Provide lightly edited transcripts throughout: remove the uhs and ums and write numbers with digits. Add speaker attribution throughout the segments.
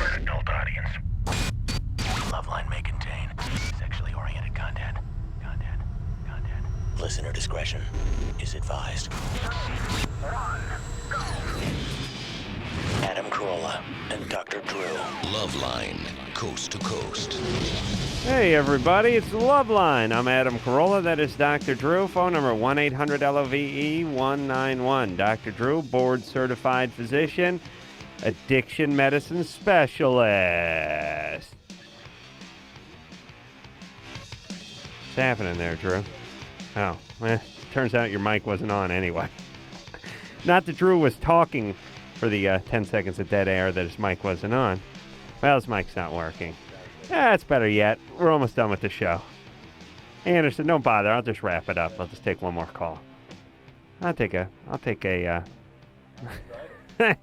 Speaker 1: for an adult audience. LoveLine may contain sexually oriented content. Listener discretion is advised. Adam Carolla and Dr. Drew. LoveLine, coast to coast.
Speaker 2: Hey everybody, it's LoveLine. I'm Adam Carolla. That is Dr. Drew. Phone number 1-800-LOVE-191. Dr. Drew, board certified physician, addiction medicine specialist. What's happening there, Drew? Oh, turns out your mic wasn't on anyway. Not that Drew was talking for the 10 seconds of dead air that his mic wasn't on. Well, his mic's not working. That's better yet. We're almost done with the show. Anderson, don't bother. I'll just wrap it up. I'll just take one more call. I'll take a all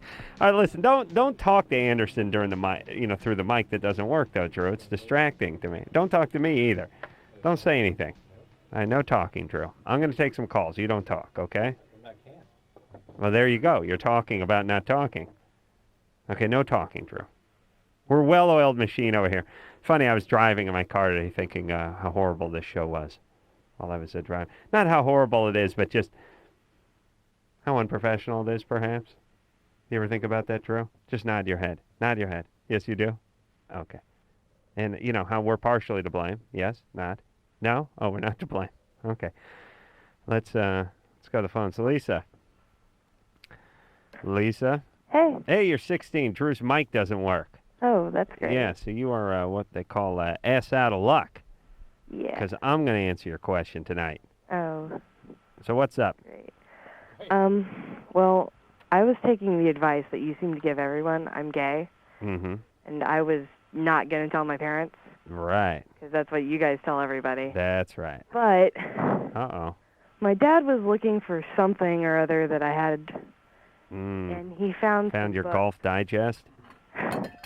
Speaker 2: right, listen, don't talk to Anderson during the mic, through the mic that doesn't work though, Drew. It's distracting to me. Don't talk to me either. Don't say anything. No talking, Drew. I'm going to take some calls. You don't talk, okay?
Speaker 3: I can't.
Speaker 2: Well, there you go. You're talking about not talking. Okay, no talking, Drew. We're a well-oiled machine over here. Funny, I was driving in my car today thinking how horrible this show was while I was driving. Not how horrible it is, but just how unprofessional it is, perhaps. You ever think about that, Drew? Just nod your head. Nod your head. Yes, you do? Okay. And you know how we're partially to blame. Yes? Nod? No? Oh, we're not to blame. Okay. Let's go to the phone. So, Lisa. Lisa?
Speaker 4: Hey.
Speaker 2: Hey, you're 16. Drew's mic doesn't work.
Speaker 4: Oh, that's great.
Speaker 2: Yeah, so you are what they call ass out of luck.
Speaker 4: Yeah.
Speaker 2: Because I'm going to answer your question tonight.
Speaker 4: Oh.
Speaker 2: So what's up?
Speaker 4: Great. Well, I was taking the advice that you seem to give everyone. I'm gay.
Speaker 2: Mm-hmm.
Speaker 4: And I was not going to tell my parents.
Speaker 2: Right.
Speaker 4: Because that's what you guys tell everybody.
Speaker 2: That's right.
Speaker 4: But
Speaker 2: Uh-oh.
Speaker 4: my dad was looking for something or other that I had,
Speaker 2: Mm.
Speaker 4: and he found
Speaker 2: your
Speaker 4: books.
Speaker 2: Golf Digest?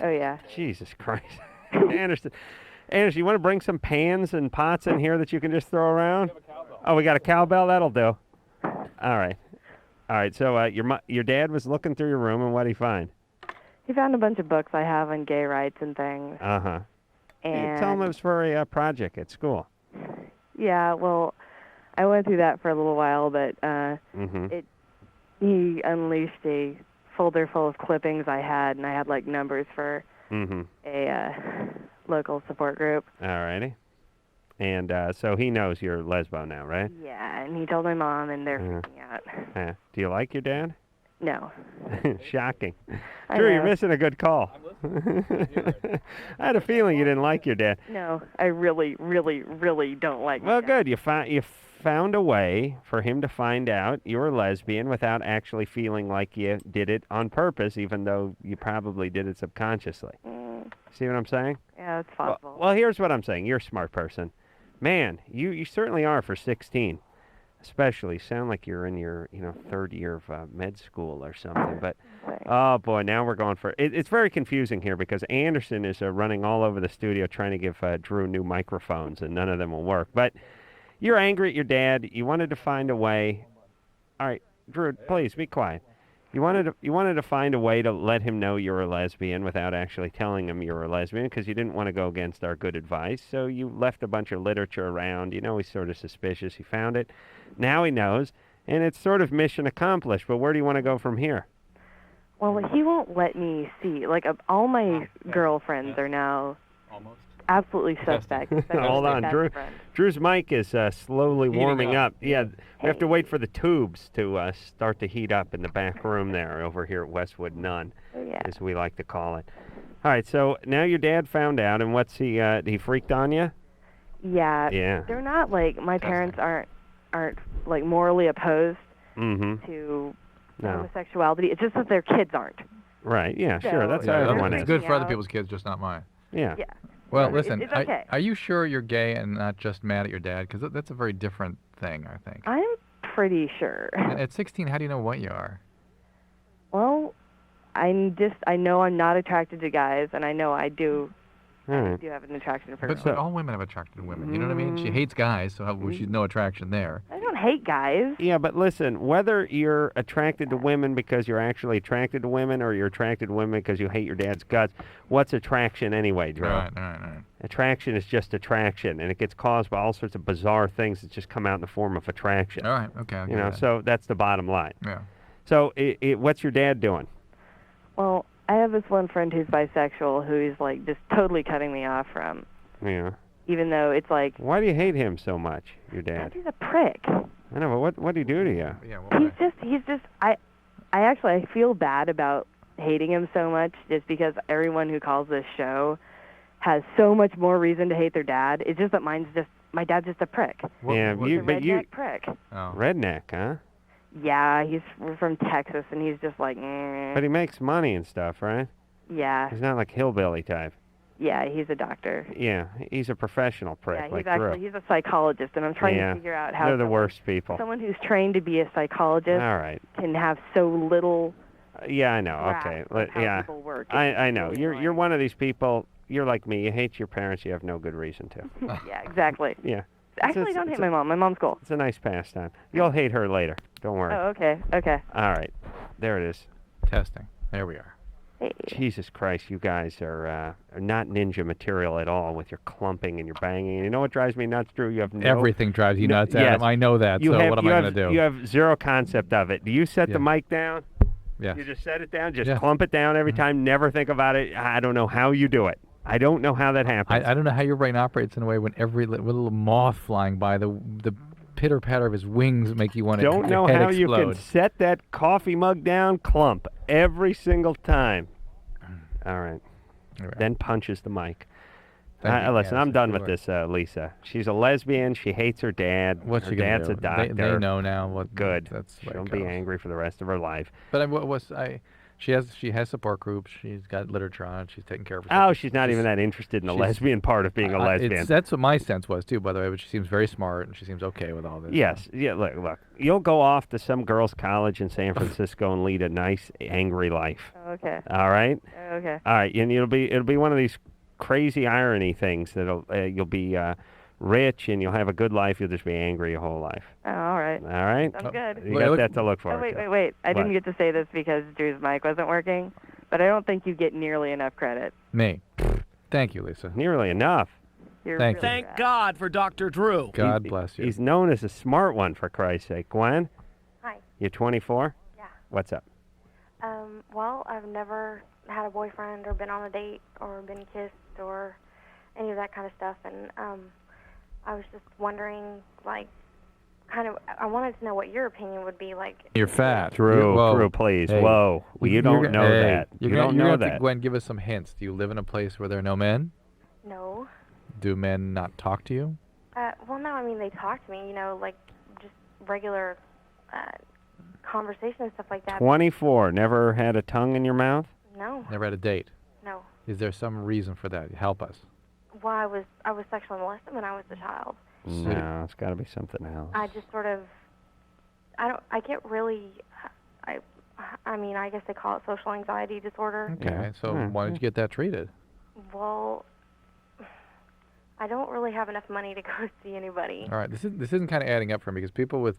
Speaker 4: Oh, yeah.
Speaker 2: Jesus Christ. Anderson, you want to bring some pans and pots in here that you can just throw around?
Speaker 3: We have a cowbell.
Speaker 2: Oh, we got a cowbell? That'll do. All right. So your dad was looking through your room, and what did he find?
Speaker 4: He found a bunch of books I have on gay rights and things.
Speaker 2: Uh-huh.
Speaker 4: And
Speaker 2: Tell him it was for a project at school.
Speaker 4: yeah, well, I went through that for a little while, but he unleashed a folder full of clippings I had, and I had like numbers for a local support group.
Speaker 2: All righty. And so he knows you're lesbo now, right?
Speaker 4: Yeah, and he told my mom, and they're freaking out.
Speaker 2: Do you like your dad?
Speaker 4: No.
Speaker 2: Shocking.
Speaker 4: I
Speaker 2: Drew, you're
Speaker 4: know.
Speaker 2: missing a good call.
Speaker 3: I'm listening.
Speaker 2: I had a feeling you didn't like your dad.
Speaker 4: No, I really, really, really don't like
Speaker 2: Well,
Speaker 4: my
Speaker 2: good. You found a way for him to find out you were lesbian without actually feeling like you did it on purpose, even though you probably did it subconsciously. See what I'm saying?
Speaker 4: Yeah, it's possible.
Speaker 2: Well, here's what I'm saying. You're a smart person. Man, you certainly are for 16. Especially, sound like you're in your third year of med school or something. But oh boy, now we're going for it. It's very confusing here because Anderson is running all over the studio trying to give Drew new microphones, and none of them will work. But you're angry at your dad. You wanted to find a way. All right, Drew, please be quiet. You wanted to find a way to let him know you were a lesbian without actually telling him you were a lesbian because you didn't want to go against our good advice. So you left a bunch of literature around. He's sort of suspicious. He found it. Now he knows, and it's sort of mission accomplished. But where do you want to go from here?
Speaker 4: Well, he won't let me see. Like, all my girlfriends are now
Speaker 3: Almost.
Speaker 4: absolutely suspect.
Speaker 2: Hold on, Drew. Drew's mic is slowly warming up. Yeah, we have to wait for the tubes to start to heat up in the back room there over here at Westwood Nunn, as we like to call it. All right, so now your dad found out, and what's he freaked on you?
Speaker 4: Yeah.
Speaker 2: Yeah.
Speaker 4: They're not like, my parents aren't like morally opposed
Speaker 2: Mm-hmm.
Speaker 4: to
Speaker 2: No.
Speaker 4: homosexuality. It's just that their kids aren't.
Speaker 2: Right, yeah,
Speaker 4: So,
Speaker 2: sure. That's
Speaker 4: yeah,
Speaker 2: how
Speaker 4: they're
Speaker 2: everyone
Speaker 3: It's
Speaker 2: is.
Speaker 3: good for other
Speaker 4: out.
Speaker 3: people's kids, just not mine.
Speaker 2: Yeah.
Speaker 4: Yeah.
Speaker 3: Well,
Speaker 4: But
Speaker 3: listen,
Speaker 4: it's okay.
Speaker 3: are you sure you're gay and not just mad at your dad? Because that's a very different thing, I think.
Speaker 4: I'm pretty sure.
Speaker 3: And at 16, how do you know what you are?
Speaker 4: Well, I know I'm not attracted to guys, and I know I do
Speaker 2: All
Speaker 4: I
Speaker 2: right.
Speaker 4: do have an attraction for
Speaker 3: But
Speaker 4: girls.
Speaker 3: all women have attraction to women. You know what I mean? She hates guys, so she's no attraction there.
Speaker 4: I don't hate guys.
Speaker 2: Yeah, but listen, whether you're attracted to women because you're actually attracted to women or you're attracted to women because you hate your dad's guts, what's attraction anyway, Drew?
Speaker 3: All right.
Speaker 2: Attraction is just attraction, and it gets caused by all sorts of bizarre things that just come out in the form of attraction.
Speaker 3: All right, okay. I'll
Speaker 2: You
Speaker 3: give
Speaker 2: know,
Speaker 3: that.
Speaker 2: so that's the bottom line.
Speaker 3: Yeah.
Speaker 2: So what's your dad doing?
Speaker 4: Well, I have this one friend who's bisexual who's like just totally cutting me off from,
Speaker 2: Yeah.
Speaker 4: even though it's like,
Speaker 2: Why do you hate him so much, your dad?
Speaker 4: he's a prick.
Speaker 2: I know, but what did he do to you?
Speaker 3: Yeah, well,
Speaker 4: He's just, I feel bad about hating him so much just because everyone who calls this show has so much more reason to hate their dad. It's just that my dad's just a prick.
Speaker 2: Yeah,
Speaker 4: He's a redneck prick.
Speaker 3: Oh.
Speaker 2: Redneck, huh?
Speaker 4: Yeah, he's from Texas, and he's just like,
Speaker 2: But he makes money and stuff, right?
Speaker 4: yeah,
Speaker 2: He's not like hillbilly type.
Speaker 4: yeah, he's a doctor.
Speaker 2: Yeah, he's a professional prick
Speaker 4: Yeah, he's
Speaker 2: like
Speaker 4: actually
Speaker 2: Drew.
Speaker 4: he's a psychologist, and I'm trying
Speaker 2: Yeah,
Speaker 4: to figure out how
Speaker 2: they're the worst people.
Speaker 4: someone who's trained to be a psychologist
Speaker 2: All right.
Speaker 4: can have so little
Speaker 2: Yeah, I know.
Speaker 4: grasp
Speaker 2: Okay.
Speaker 4: of how
Speaker 2: Yeah.
Speaker 4: people work.
Speaker 2: I know.
Speaker 4: really
Speaker 2: You're
Speaker 4: annoying.
Speaker 2: one of these people. You're like me. You hate your parents. You have no good reason to.
Speaker 4: Yeah, exactly.
Speaker 2: Yeah.
Speaker 4: Actually, don't hate my mom. My mom's cool.
Speaker 2: It's a nice pastime. You'll hate her later. Don't worry.
Speaker 4: Oh, okay.
Speaker 2: All right. There it is.
Speaker 3: Testing. There we are.
Speaker 4: Hey.
Speaker 2: Jesus Christ, you guys are not ninja material at all with your clumping and your banging. And you know what drives me nuts, Drew? You have no...
Speaker 3: Everything drives you nuts,
Speaker 2: yes.
Speaker 3: Adam. I know that, so what am I going to do?
Speaker 2: You have zero concept of it. Do you set
Speaker 3: Yeah.
Speaker 2: the mic down?
Speaker 3: Yes.
Speaker 2: You just set it down? Just
Speaker 3: Yeah.
Speaker 2: clump it down every time? Never think about it? I don't know how you do it. I don't know how that happens.
Speaker 3: I don't know how your brain operates in a way when every little moth flying by, the pitter-patter of his wings make you want to
Speaker 2: don't know
Speaker 3: head
Speaker 2: how
Speaker 3: explode.
Speaker 2: you can set that coffee mug down, clump every single time. All right. Then punches the mic.
Speaker 3: Thank you.
Speaker 2: Listen,
Speaker 3: Yes,
Speaker 2: I'm done
Speaker 3: good
Speaker 2: with
Speaker 3: work.
Speaker 2: this, Lisa. She's a lesbian. She hates her dad.
Speaker 3: What's
Speaker 2: her
Speaker 3: she gonna
Speaker 2: dad's
Speaker 3: do?
Speaker 2: a doctor.
Speaker 3: They know now what.
Speaker 2: Good.
Speaker 3: That's the way
Speaker 2: She'll
Speaker 3: it
Speaker 2: be
Speaker 3: goes.
Speaker 2: angry for the rest of her life.
Speaker 3: But she has support groups. She's got literature on it. She's taking care of herself.
Speaker 2: Oh, she's not even that interested in the
Speaker 3: she's-
Speaker 2: lesbian part of being a lesbian.
Speaker 3: That's what my sense was too, by the way. But she seems very smart and she seems okay with all this.
Speaker 2: Yes. Yeah. Look. You'll go off to some girls' college in San Francisco and lead a nice, angry life.
Speaker 4: Okay.
Speaker 2: All right.
Speaker 4: Okay.
Speaker 2: All right. And it'll be one of these crazy irony things that'll you'll be rich and you'll have a good life. You'll just be angry your whole life.
Speaker 4: Oh, all right.
Speaker 2: All right.
Speaker 4: Sounds good.
Speaker 2: You
Speaker 3: Look-
Speaker 2: got
Speaker 3: look-
Speaker 2: that to look
Speaker 4: Oh,
Speaker 2: forward to.
Speaker 4: wait. I didn't
Speaker 2: What?
Speaker 4: get to say this because Drew's mic wasn't working, but I don't think you get nearly enough credit.
Speaker 3: Me. Thank you, Lisa.
Speaker 2: Nearly enough.
Speaker 4: You're
Speaker 3: Thank
Speaker 4: really
Speaker 3: you.
Speaker 4: rad.
Speaker 1: God for Dr. Drew.
Speaker 3: God bless you.
Speaker 2: He's known as a smart one, for Christ's sake. Gwen,
Speaker 5: Hi.
Speaker 2: you're 24?
Speaker 5: Yeah.
Speaker 2: What's up?
Speaker 5: Well, I've never had a boyfriend or been on a date or been kissed or any of that kind of stuff, and I was just wondering, like, I wanted to know what your opinion would be like.
Speaker 3: You're fat.
Speaker 2: Drew,
Speaker 3: Whoa.
Speaker 2: Drew, please.
Speaker 3: Hey.
Speaker 2: Whoa. Well, you don't know that. You don't know
Speaker 3: you're gonna
Speaker 2: that.
Speaker 3: Gwen, give us some hints. Do you live in a place where there are no men?
Speaker 5: No.
Speaker 3: Do men not talk to you?
Speaker 5: Well, no, I mean, they talk to me, like, just regular conversation and stuff like that.
Speaker 2: 24. Never had a tongue in your mouth?
Speaker 5: No.
Speaker 3: Never had a date.
Speaker 5: No.
Speaker 3: Is there some reason for that? Help us.
Speaker 5: Well, I was sexually molested when I was a child.
Speaker 2: No, it's got to be something else.
Speaker 5: I just sort of, I get really, I mean, I guess they call it social anxiety disorder.
Speaker 3: Okay,
Speaker 2: Yeah.
Speaker 3: so
Speaker 2: Yeah,
Speaker 3: why did you get that treated?
Speaker 5: Well, I don't really have enough money to go see anybody.
Speaker 3: All right, this isn't kind of adding up for me because people with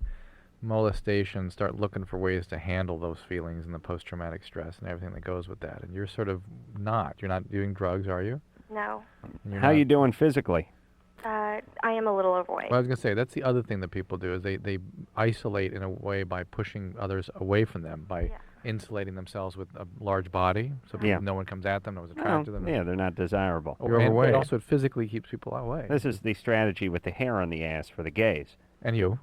Speaker 3: molestation start looking for ways to handle those feelings and the post-traumatic stress and everything that goes with that. And you're sort of not. You're not doing drugs, are you?
Speaker 5: No.
Speaker 3: And you're
Speaker 2: How
Speaker 3: not-
Speaker 2: you doing physically?
Speaker 5: I am a little overweight.
Speaker 3: Well, I was going to say, that's the other thing that people do is they isolate in a way by pushing others away from them, by
Speaker 5: Yeah.
Speaker 3: insulating themselves with a large body so
Speaker 2: Yeah.
Speaker 3: no one comes at them, no one's
Speaker 2: Well,
Speaker 3: attracted to them.
Speaker 2: yeah, they're not desirable.
Speaker 3: Oh,
Speaker 6: You're
Speaker 3: and
Speaker 6: overweight.
Speaker 3: also it physically keeps people away.
Speaker 2: This is the strategy with the hair on the ass for the gays.
Speaker 3: And you.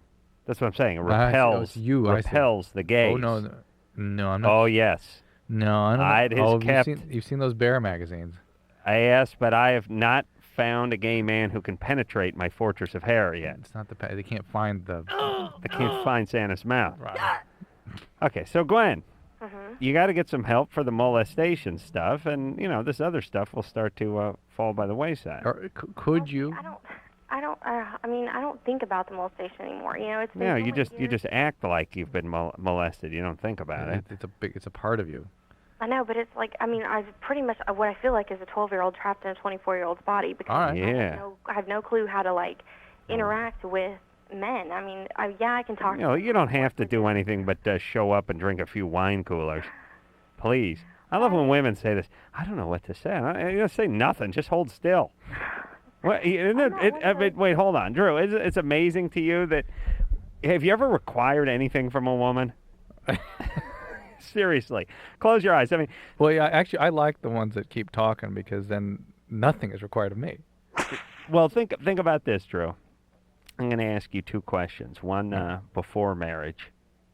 Speaker 2: That's what I'm saying. It
Speaker 3: I see. Oh,
Speaker 2: repels,
Speaker 3: it's you, I see.
Speaker 2: repels the gays.
Speaker 3: Oh, no, I'm not.
Speaker 2: Oh, yes.
Speaker 3: No, I don't
Speaker 2: I'd
Speaker 3: know.
Speaker 2: has kept-
Speaker 3: You've seen those bear magazines.
Speaker 2: Yes, but I have not found a gay man who can penetrate my fortress of hair yet.
Speaker 3: It's not they can't find the.
Speaker 2: I can't find Santa's mouth.
Speaker 3: Right.
Speaker 2: Okay, so Gwen,
Speaker 5: Mm-hmm.
Speaker 2: you got to get some help for the molestation stuff, and this other stuff will start to fall by the wayside.
Speaker 3: Or could you?
Speaker 5: I mean, I don't think about the molestation anymore. It's been
Speaker 2: No,
Speaker 5: so
Speaker 2: you
Speaker 5: many
Speaker 2: just
Speaker 5: years.
Speaker 2: act like you've been molested. You don't think about it.
Speaker 3: It's a part of you.
Speaker 5: I know, but it's like, I mean, I've pretty much, what I feel like is a 12-year-old trapped in a 24-year-old's body because
Speaker 3: All right.
Speaker 2: Yeah.
Speaker 5: I have no clue how to, like, interact with men. I mean, I can talk.
Speaker 2: You know, you don't have to do anything but show up and drink a few wine coolers. Please. I love when women say this. I don't know what to say. I'm going to say nothing. Just hold still. What, isn't wait, hold on. Drew, it's amazing to you that... Have you ever required anything from a woman? Seriously. Close your eyes. I mean...
Speaker 3: Well, yeah, actually, I like the ones that keep talking because then nothing is required of me.
Speaker 2: Well, think about this, Drew. I'm going to ask you two questions. One before marriage.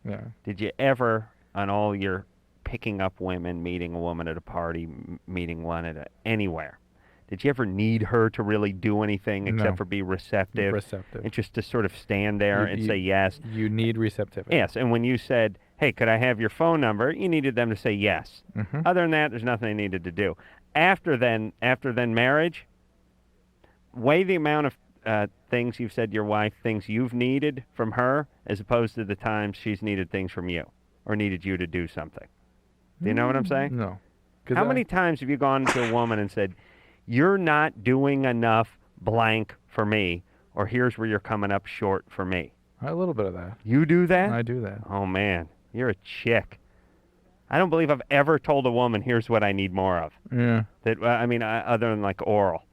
Speaker 3: Yeah.
Speaker 2: Did you ever, on all your picking up women, meeting a woman at a party, meeting one at anywhere, did you ever need her to really do anything except for be receptive?
Speaker 3: Receptive.
Speaker 2: And just to sort of stand there and say yes?
Speaker 3: You need receptivity.
Speaker 2: Yes, and when you said, hey, could I have your phone number, you needed them to say yes.
Speaker 3: Mm-hmm.
Speaker 2: Other than that, there's nothing they needed to do. After then marriage, weigh the amount of things you've said to your wife, things you've needed from her, as opposed to the times she's needed things from you or needed you to do something. Do you know what I'm saying?
Speaker 3: No.
Speaker 2: How many times have you gone to a woman and said, you're not doing enough blank for me, or here's where you're coming up short for me?
Speaker 3: A little bit of that.
Speaker 2: You do that?
Speaker 3: I do that.
Speaker 2: Oh, man. You're a chick. I don't believe I've ever told a woman, here's what I need more of.
Speaker 3: Yeah.
Speaker 2: That other than like oral.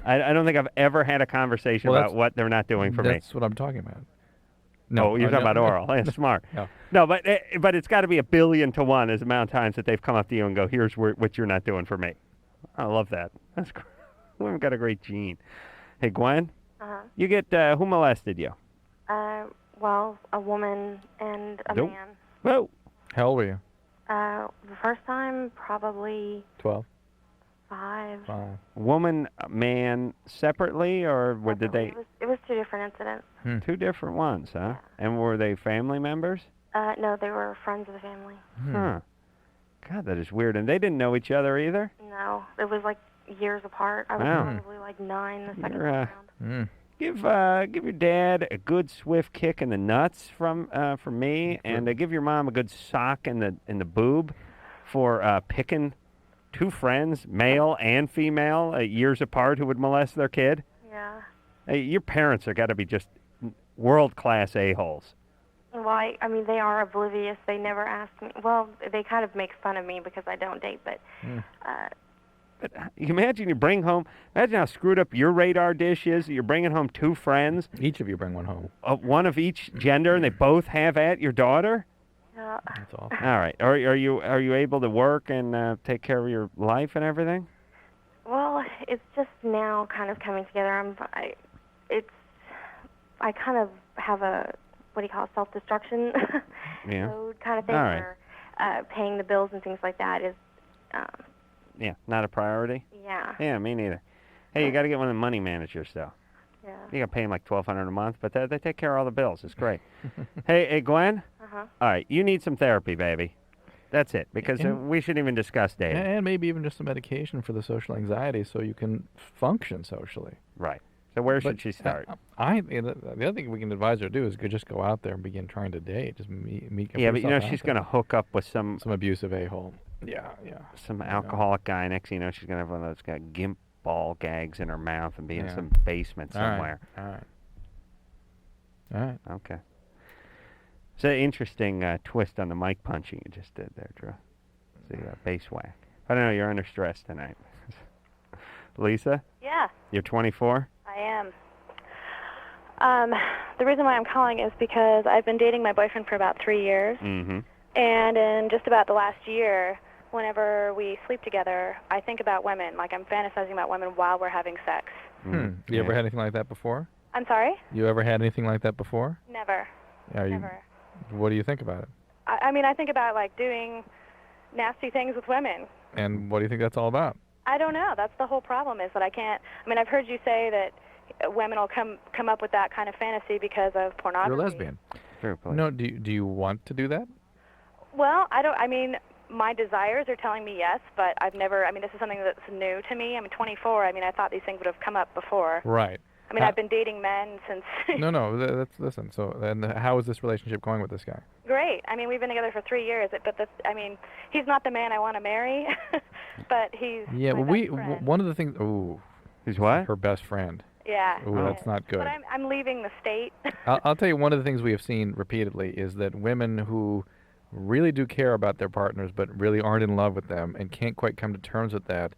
Speaker 2: I don't think I've ever had a conversation about what they're not doing for me.
Speaker 3: That's what I'm talking about.
Speaker 2: No, you're talking about oral. Yeah, smart.
Speaker 3: No.
Speaker 2: No, but it's got to be 1,000,000,000 to 1 as the amount of times that they've come up to you and go, here's what you're not doing for me. I love that. That's great. Women got a great gene. Hey, Gwen, you get, who molested you?
Speaker 5: Well, a woman and a
Speaker 2: Nope.
Speaker 5: man.
Speaker 2: Whoa.
Speaker 3: How old were you?
Speaker 5: The first time, probably
Speaker 3: 12.
Speaker 5: 5.
Speaker 3: 5.
Speaker 2: Woman, man, separately, or did they?
Speaker 5: It was 2 different incidents.
Speaker 2: Two different ones, huh?
Speaker 5: Yeah.
Speaker 2: And were they family members?
Speaker 5: No, they were friends of the family.
Speaker 2: Huh. God, that is weird. And they didn't know each other either?
Speaker 5: No, it was like years apart. I was
Speaker 2: Wow.
Speaker 5: probably like 9 the second
Speaker 2: You're,
Speaker 5: time around.
Speaker 2: Give your dad a good swift kick in the nuts from me, and give your mom a good sock in the boob for picking 2 friends, male and female, years apart, who would molest their kid.
Speaker 5: Yeah.
Speaker 2: Hey, your parents are got to be just world-class a-holes.
Speaker 5: Well, I mean, they are oblivious. They never ask me. Well, they kind of make fun of me because I don't date, but
Speaker 2: But you imagine you bring home, imagine how screwed up your radar dish is. You're bringing home 2 friends,
Speaker 3: Each of you bring one home.
Speaker 2: one of each gender, and they both have at your daughter?
Speaker 5: yeah.
Speaker 3: That's all.
Speaker 2: All right. Are you able to work and take care of your life and everything?
Speaker 5: Well, it's just now kind of coming together. I kind of have a, what do you call it, self-destruction
Speaker 2: Yeah.
Speaker 5: mode kind of thing
Speaker 2: All right.
Speaker 5: where paying the bills and things like that is,
Speaker 2: Yeah, not a priority?
Speaker 5: yeah.
Speaker 2: Yeah, me neither. Hey, you got to get one of the money managers, though.
Speaker 5: Yeah.
Speaker 2: You got to pay them like $1,200 a month, but they take care of all the bills. It's great. Hey, Gwen?
Speaker 5: Uh-huh.
Speaker 2: All right, you need some therapy, baby. That's it, because we shouldn't even discuss dating.
Speaker 3: And maybe even just some medication for the social anxiety so you can function socially.
Speaker 2: Right. So where should
Speaker 3: But,
Speaker 2: she start?
Speaker 3: The other thing we can advise her to do is just go out there and begin trying to date. Just meet.
Speaker 2: Yeah, but you know she's going to hook up with some
Speaker 3: abusive a-hole. Yeah, yeah.
Speaker 2: some alcoholic guy. Next thing you know, she's going to have one of those got gimp ball gags in her mouth and be in
Speaker 3: Yeah.
Speaker 2: some basement somewhere.
Speaker 3: All right.
Speaker 2: Okay. It's an interesting twist on the mic punching you just did there, Drew. The bass whack. I don't know, you're under stress tonight. Lisa,
Speaker 6: Yeah,
Speaker 2: you're 24?
Speaker 6: I am. The reason why I'm calling is because I've been dating my boyfriend for about 3 years,
Speaker 2: Mm-hmm.
Speaker 6: and in just about the last year, whenever we sleep together, I think about women. Like, I'm fantasizing about women while we're having sex.
Speaker 3: You ever had anything like that before?
Speaker 6: I'm sorry?
Speaker 3: You ever had anything like that before?
Speaker 6: Never.
Speaker 3: Never. What do you think about it?
Speaker 6: I mean, I think about, like, doing nasty things with women.
Speaker 3: And what do you think that's all about?
Speaker 6: I don't know. That's the whole problem is that I can't. I mean, I've heard you say that women will come up with that kind of fantasy because of pornography.
Speaker 3: You're a lesbian.
Speaker 2: Fair play.
Speaker 3: No, do you want to do that?
Speaker 6: Well, I don't. I mean, my desires are telling me yes, but I've never. I mean, this is something that's new to me. I'm 24. I mean, I thought these things would have come up before.
Speaker 3: Right.
Speaker 6: I mean, I've been dating men since.
Speaker 3: No. Listen. So, and how is this relationship going with this guy?
Speaker 6: Great. I mean, we've been together for 3 years, but I mean, he's not the man I want to marry, but he's.
Speaker 3: Yeah.
Speaker 6: my
Speaker 3: Well,
Speaker 6: best friend.
Speaker 3: one of the things. Ooh.
Speaker 2: He's what?
Speaker 3: Her best friend.
Speaker 6: Yeah.
Speaker 3: Ooh, that's not good.
Speaker 6: But I'm leaving the state.
Speaker 3: I'll tell you, one of the things we have seen repeatedly is that women who really do care about their partners but really aren't in love with them and can't quite come to terms with that,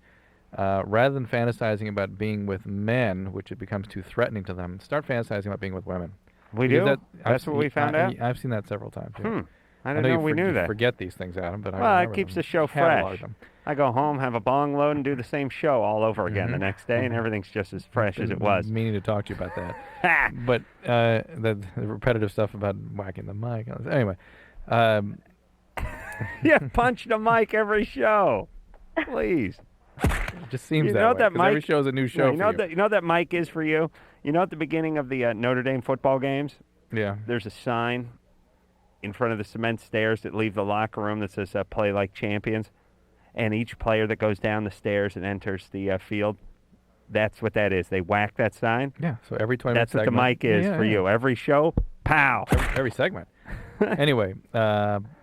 Speaker 3: rather than fantasizing about being with men, which it becomes too threatening to them, start fantasizing about being with women.
Speaker 2: We
Speaker 3: Because
Speaker 2: do? That's what we found out?
Speaker 3: I've seen that several times. Yeah.
Speaker 2: I didn't know we knew
Speaker 3: you
Speaker 2: that.
Speaker 3: forget these things, Adam, but I
Speaker 2: Well, it
Speaker 3: remember
Speaker 2: keeps
Speaker 3: them.
Speaker 2: the show
Speaker 3: Catalog
Speaker 2: fresh.
Speaker 3: them.
Speaker 2: I go home, have a bong load, and do the same show all over again the next day, and everything's just as fresh as it was.
Speaker 3: Meaning to talk to you about that.
Speaker 2: Ha!
Speaker 3: But the repetitive stuff about whacking the mic. Anyway,
Speaker 2: You punch the mic every show. Please.
Speaker 3: it just seems
Speaker 2: You
Speaker 3: that
Speaker 2: know
Speaker 3: way.
Speaker 2: that
Speaker 3: 'cause every
Speaker 2: mic-
Speaker 3: show's a new show
Speaker 2: you know
Speaker 3: for you.
Speaker 2: you know that mic is for you? You know at the beginning of the Notre Dame football games,
Speaker 3: Yeah.
Speaker 2: there's a sign in front of the cement stairs that leave the locker room that says play like champions. And each player that goes down the stairs and enters the field, that's what that is. They whack that sign.
Speaker 3: Yeah. So every 20
Speaker 2: That's what
Speaker 3: minute
Speaker 2: the mic is for you. Every show, pow.
Speaker 3: Every segment. Anyway,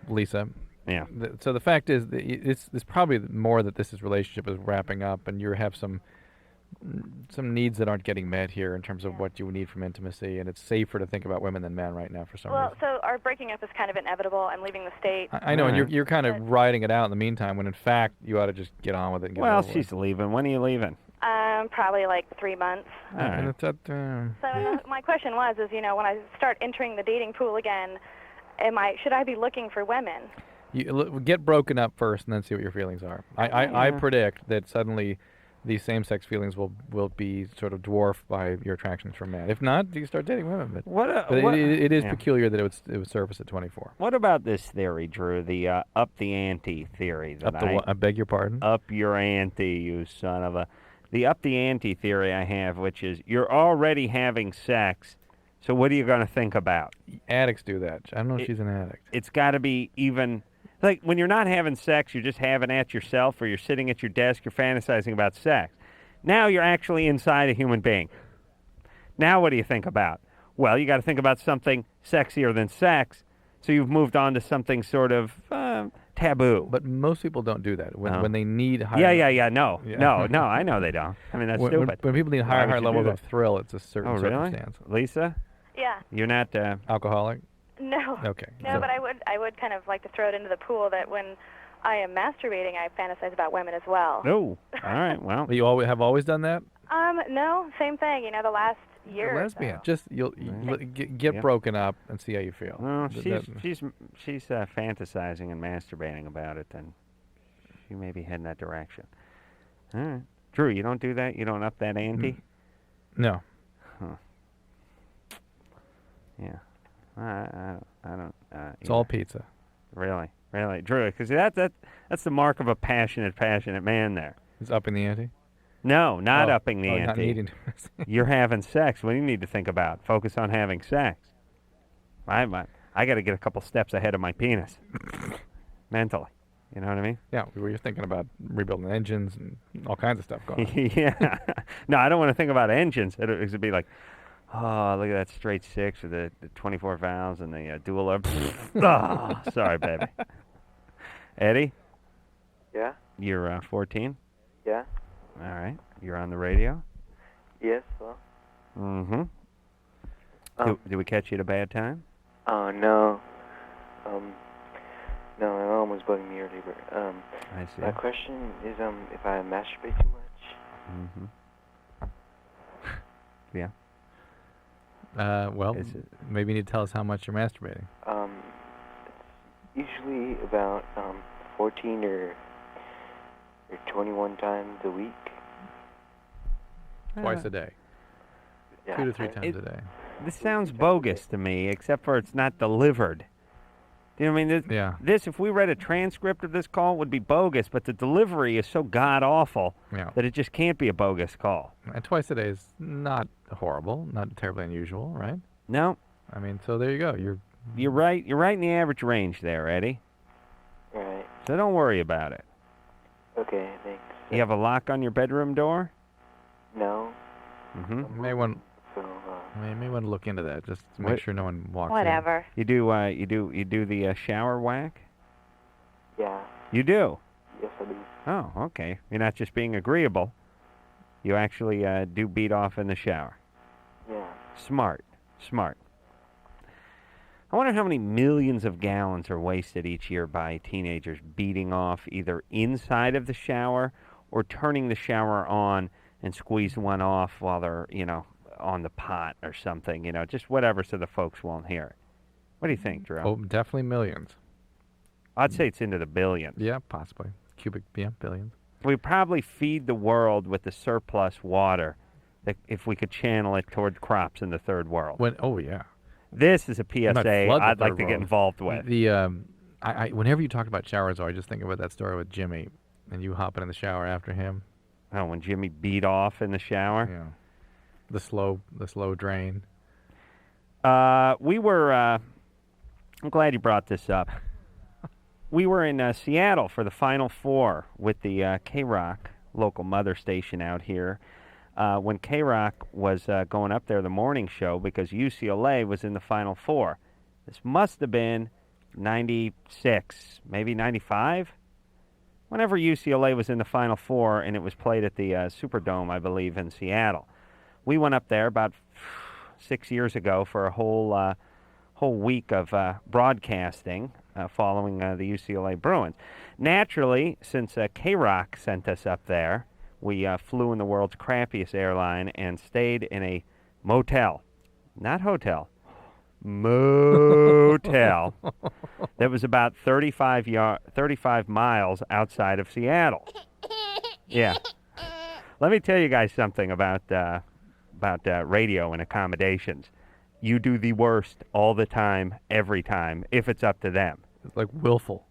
Speaker 3: Lisa.
Speaker 2: Yeah.
Speaker 3: So the fact is, it's probably more that this relationship is wrapping up, and you have some needs that aren't getting met here in terms of what you need from intimacy, and it's safer to think about women than men right now for some
Speaker 6: Well,
Speaker 3: reason.
Speaker 6: so our breaking up is kind of inevitable. I'm leaving the state.
Speaker 3: I know, and
Speaker 2: Alright.
Speaker 3: you're kind of riding it out in the meantime, when in fact you ought to just get on with it. And get
Speaker 2: Well,
Speaker 3: it over
Speaker 2: she's leaving. When are you leaving?
Speaker 6: Probably like 3 months.
Speaker 3: with.
Speaker 2: All
Speaker 3: And
Speaker 2: right.
Speaker 3: it's at,
Speaker 6: So my question was, when I start entering the dating pool again, should I be looking for women?
Speaker 3: get broken up first, and then see what your feelings are. I predict that suddenly these same-sex feelings will be sort of dwarfed by your attractions for men. If not, you start dating women. But, but it is
Speaker 2: yeah.
Speaker 3: peculiar that it would surface at 24.
Speaker 2: What about this theory, Drew? The up the ante theory. That
Speaker 3: Up the what? I beg your pardon?
Speaker 2: Up your ante, you son of a. The up the ante theory I have, which is you're already having sex, so what are you going to think about?
Speaker 3: Addicts do that. I don't know if she's an addict.
Speaker 2: It's got to be even. Like, when you're not having sex, you're just having at yourself, or you're sitting at your desk, you're fantasizing about sex. Now you're actually inside a human being. Now what do you think about? Well, you got to think about something sexier than sex, so you've moved on to something sort of taboo.
Speaker 3: But most people don't do that. When they need higher...
Speaker 2: No, I know they don't. I mean, that's stupid.
Speaker 3: When people need
Speaker 2: Why would
Speaker 3: higher
Speaker 2: you do
Speaker 3: levels
Speaker 2: that?
Speaker 3: of thrill, it's a certain
Speaker 2: Oh, really?
Speaker 3: circumstance.
Speaker 2: Lisa,
Speaker 6: Yeah.
Speaker 2: you're not...
Speaker 3: Alcoholic?
Speaker 6: No.
Speaker 3: Okay.
Speaker 6: No,
Speaker 3: So-
Speaker 6: but I would kind of like to throw it into the pool that when I am masturbating, I fantasize about women as well.
Speaker 2: No. All right, well...
Speaker 3: You have always done that?
Speaker 6: No, same thing. The last year.
Speaker 3: You're a
Speaker 6: or
Speaker 3: lesbian.
Speaker 6: so.
Speaker 3: Just get
Speaker 2: Yeah.
Speaker 3: broken up and see how you feel.
Speaker 2: Well,
Speaker 3: Th-
Speaker 2: she's fantasizing and masturbating about it, then she may be heading that direction. All right. Drew, you don't do that? You don't up that ante?
Speaker 3: No.
Speaker 2: Yeah. I don't.
Speaker 3: It's
Speaker 2: yeah.
Speaker 3: all pizza.
Speaker 2: Really, Drew, because that's the mark of a passionate man there.
Speaker 3: It's upping the ante?
Speaker 2: No, not upping the
Speaker 3: not
Speaker 2: ante.
Speaker 3: needing to.
Speaker 2: You're having sex. What do you need to think about? Focus on having sex. I got to get a couple steps ahead of my penis, mentally. You know what I mean?
Speaker 3: Yeah, we were thinking about rebuilding engines and all kinds of stuff going on.
Speaker 2: Yeah. No, I don't want to think about engines. It would be like, oh, look at that straight six with the 24 valves and the dual. Oh, sorry, baby. Eddie,
Speaker 7: Yeah?
Speaker 2: you're 14?
Speaker 7: Yeah?
Speaker 2: All right. You're on the radio?
Speaker 7: Yes, well.
Speaker 2: Mm-hmm. Did we catch you at a bad time?
Speaker 7: Oh, no. No, my mom was bugging me earlier, but,
Speaker 2: I see.
Speaker 7: my question is, if I masturbate too much.
Speaker 2: Mm-hmm. Yeah.
Speaker 3: Well,
Speaker 2: Is it-
Speaker 3: maybe you need to tell us how much you're masturbating.
Speaker 7: It's usually about, 14 or 21 times a week.
Speaker 3: Twice a day.
Speaker 7: Yeah.
Speaker 3: 2 to 3 times a day.
Speaker 2: This sounds bogus to me, except for it's not delivered. Do you know what I mean?
Speaker 3: Yeah.
Speaker 2: This, if we read a transcript of this call, would be bogus, but the delivery is so god-awful
Speaker 3: Yeah.
Speaker 2: that it just can't be a bogus call.
Speaker 3: And twice a day is not horrible, not terribly unusual, right?
Speaker 2: No,
Speaker 3: I mean, so there you go.
Speaker 2: you're right. You're right in the average range there, Eddie.
Speaker 7: Right.
Speaker 2: So don't worry about it.
Speaker 7: Okay, thanks.
Speaker 2: You have a lock on your bedroom door?
Speaker 7: No.
Speaker 2: Mm-hmm.
Speaker 3: You may want
Speaker 7: So,
Speaker 3: to look into that just to make
Speaker 2: What-
Speaker 3: sure no one walks
Speaker 6: Whatever.
Speaker 2: You do the shower whack?
Speaker 7: yeah.
Speaker 2: You do?
Speaker 7: Yes, I do.
Speaker 2: Oh, okay. You're not just being agreeable. You actually do beat off in the shower.
Speaker 7: Yeah.
Speaker 2: Smart. I wonder how many millions of gallons are wasted each year by teenagers beating off either inside of the shower or turning the shower on and squeeze one off while they're, on the pot or something, just whatever so the folks won't hear it. What do you think, Drew?
Speaker 3: Oh, definitely millions.
Speaker 2: I'd say it's into the billions.
Speaker 3: Yeah, possibly. Billions.
Speaker 2: We probably feed the world with the surplus water if we could channel it toward crops in the third world.
Speaker 3: Oh, yeah.
Speaker 2: This is a PSA I'd like to get involved with.
Speaker 3: Whenever you talk about showers, I just think about that story with Jimmy, and you hopping in the shower after him.
Speaker 2: Oh, when Jimmy beat off in the shower?
Speaker 3: Yeah. The slow drain.
Speaker 2: We were, I'm glad you brought this up. We were in Seattle for the Final Four with the K-Rock local mother station out here. When K-Rock was going up there, the morning show, because UCLA was in the Final Four. This must have been 96, maybe 95? Whenever UCLA was in the Final Four, and it was played at the Superdome, I believe, in Seattle. We went up there about 6 years ago for a whole week of broadcasting following the UCLA Bruins. Naturally, since K-Rock sent us up there, we flew in the world's crappiest airline and stayed in a motel, not hotel, motel, that was about 35 miles outside of Seattle. Yeah. Let me tell you guys something about radio and accommodations. You do the worst all the time, every time, if it's up to them.
Speaker 3: It's like willful.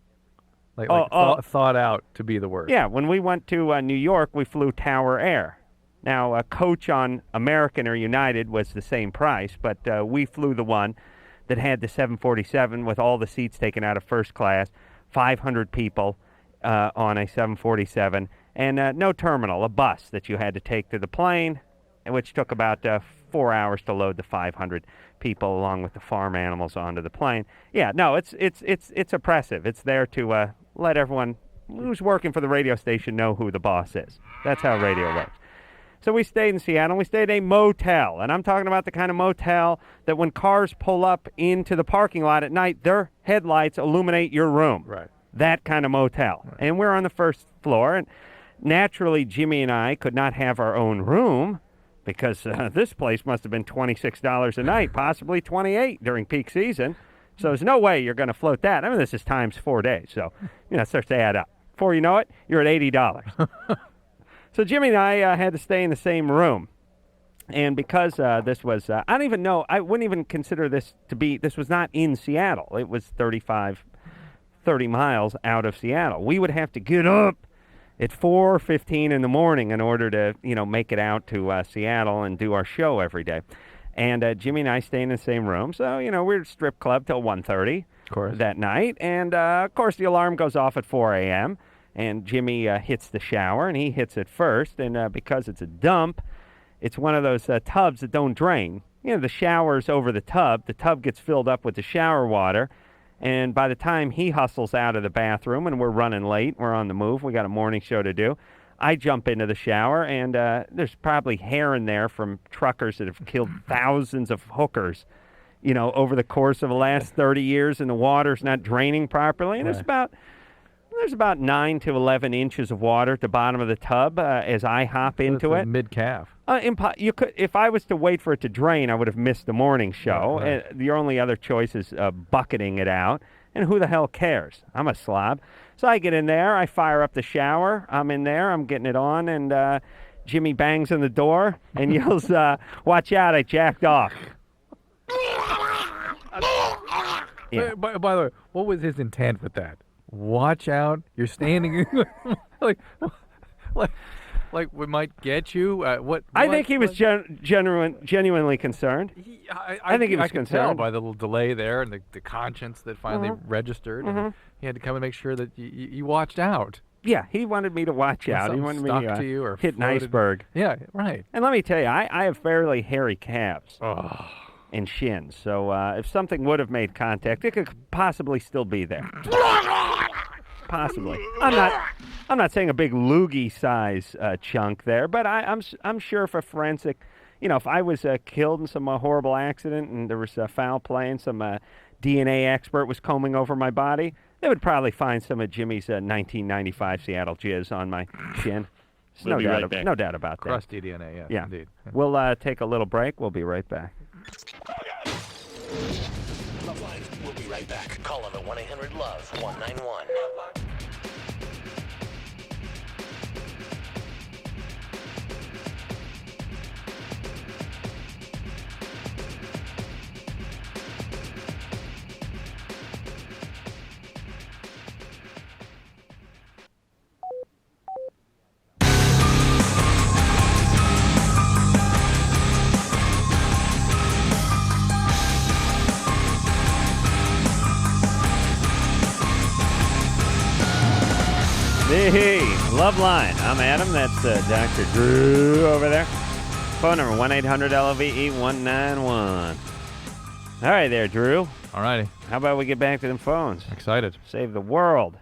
Speaker 3: Thought out to be the worst.
Speaker 2: Yeah, when we went to New York, we flew Tower Air. Now, a coach on American or United was the same price, but we flew the one that had the 747 with all the seats taken out of first class, 500 people on a 747, and no terminal, a bus that you had to take to the plane, which took about 4 hours to load the 500 people along with the farm animals onto the plane. Yeah, no, it's oppressive. It's there to let everyone who's working for the radio station know who the boss is. That's how radio works. So we stayed in Seattle, and we stayed at a motel. And I'm talking about the kind of motel that when cars pull up into the parking lot at night, their headlights illuminate your room.
Speaker 3: Right.
Speaker 2: That kind of motel. Right. And we're on the first floor, and naturally Jimmy and I could not have our own room because this place must have been $26 a night, possibly $28 during peak season. So there's no way you're going to float that. I mean, this is times 4 days, so it starts to add up. Before you know it, you're at $80. So Jimmy and I had to stay in the same room. And because this was, I don't even know, I wouldn't even consider this to be, this was not in Seattle. It was 30 miles out of Seattle. We would have to get up at 4:15 in the morning in order to, make it out to Seattle and do our show every day. And Jimmy and I stay in the same room. So, we're at strip club till 1:30 that night. And, of course, the alarm goes off at 4 a.m., and Jimmy hits the shower, and he hits it first. And because it's a dump, it's one of those tubs that don't drain. The shower's over the tub gets filled up with the shower water. And by the time he hustles out of the bathroom and we're running late, we're on the move, we got a morning show to do, I jump into the shower, and there's probably hair in there from truckers that have killed thousands of hookers, over the course of the last 30 years, and the water's not draining properly. And there's about 9 to 11 inches of water at the bottom of the tub as I hop into it.
Speaker 3: Mid-calf.
Speaker 2: You could, if I was to wait for it to drain, I would have missed the morning show.
Speaker 3: Right.
Speaker 2: Your only other choice is bucketing it out. And who the hell cares? I'm a slob. So I get in there. I fire up the shower. I'm in there. I'm getting it on. And Jimmy bangs on the door and yells, "Watch out, I jacked off." Yeah.
Speaker 3: By the way, what was his intent with that? Watch out! You're standing like we might get you.
Speaker 2: I think he was genuinely concerned. I think he was
Speaker 3: concerned. Tell by the little delay there and the conscience that finally registered.
Speaker 2: Mm-hmm.
Speaker 3: And he had to come and make sure that you watched out.
Speaker 2: Yeah, he wanted me to watch out. He wanted me
Speaker 3: to you or
Speaker 2: hit an iceberg.
Speaker 3: Yeah, right.
Speaker 2: And let me tell you, I have fairly hairy calves.
Speaker 3: Oh.
Speaker 2: And shins. So if something would have made contact, it could possibly still be there. Possibly. I'm I'm not saying a big loogie size chunk there, but I'm sure if a forensic, if I was killed in some horrible accident and there was foul play and some DNA expert was combing over my body, they would probably find some of Jimmy's 1995 Seattle jizz on my chin.
Speaker 8: We'll be right back.
Speaker 2: No doubt about that.
Speaker 3: Crusty DNA, yes,
Speaker 2: Yeah.
Speaker 3: indeed.
Speaker 2: We'll take a little break. We'll be right back.
Speaker 1: LoveLine, we'll be right back. Call them at 1-800-LOVE-191.
Speaker 2: Hey, LoveLine. I'm Adam. That's Dr. Drew over there. Phone number 1-800-LOVE-191. All right there, Drew.
Speaker 3: All righty.
Speaker 2: How about we get back to them phones?
Speaker 3: Excited.
Speaker 2: Save the world.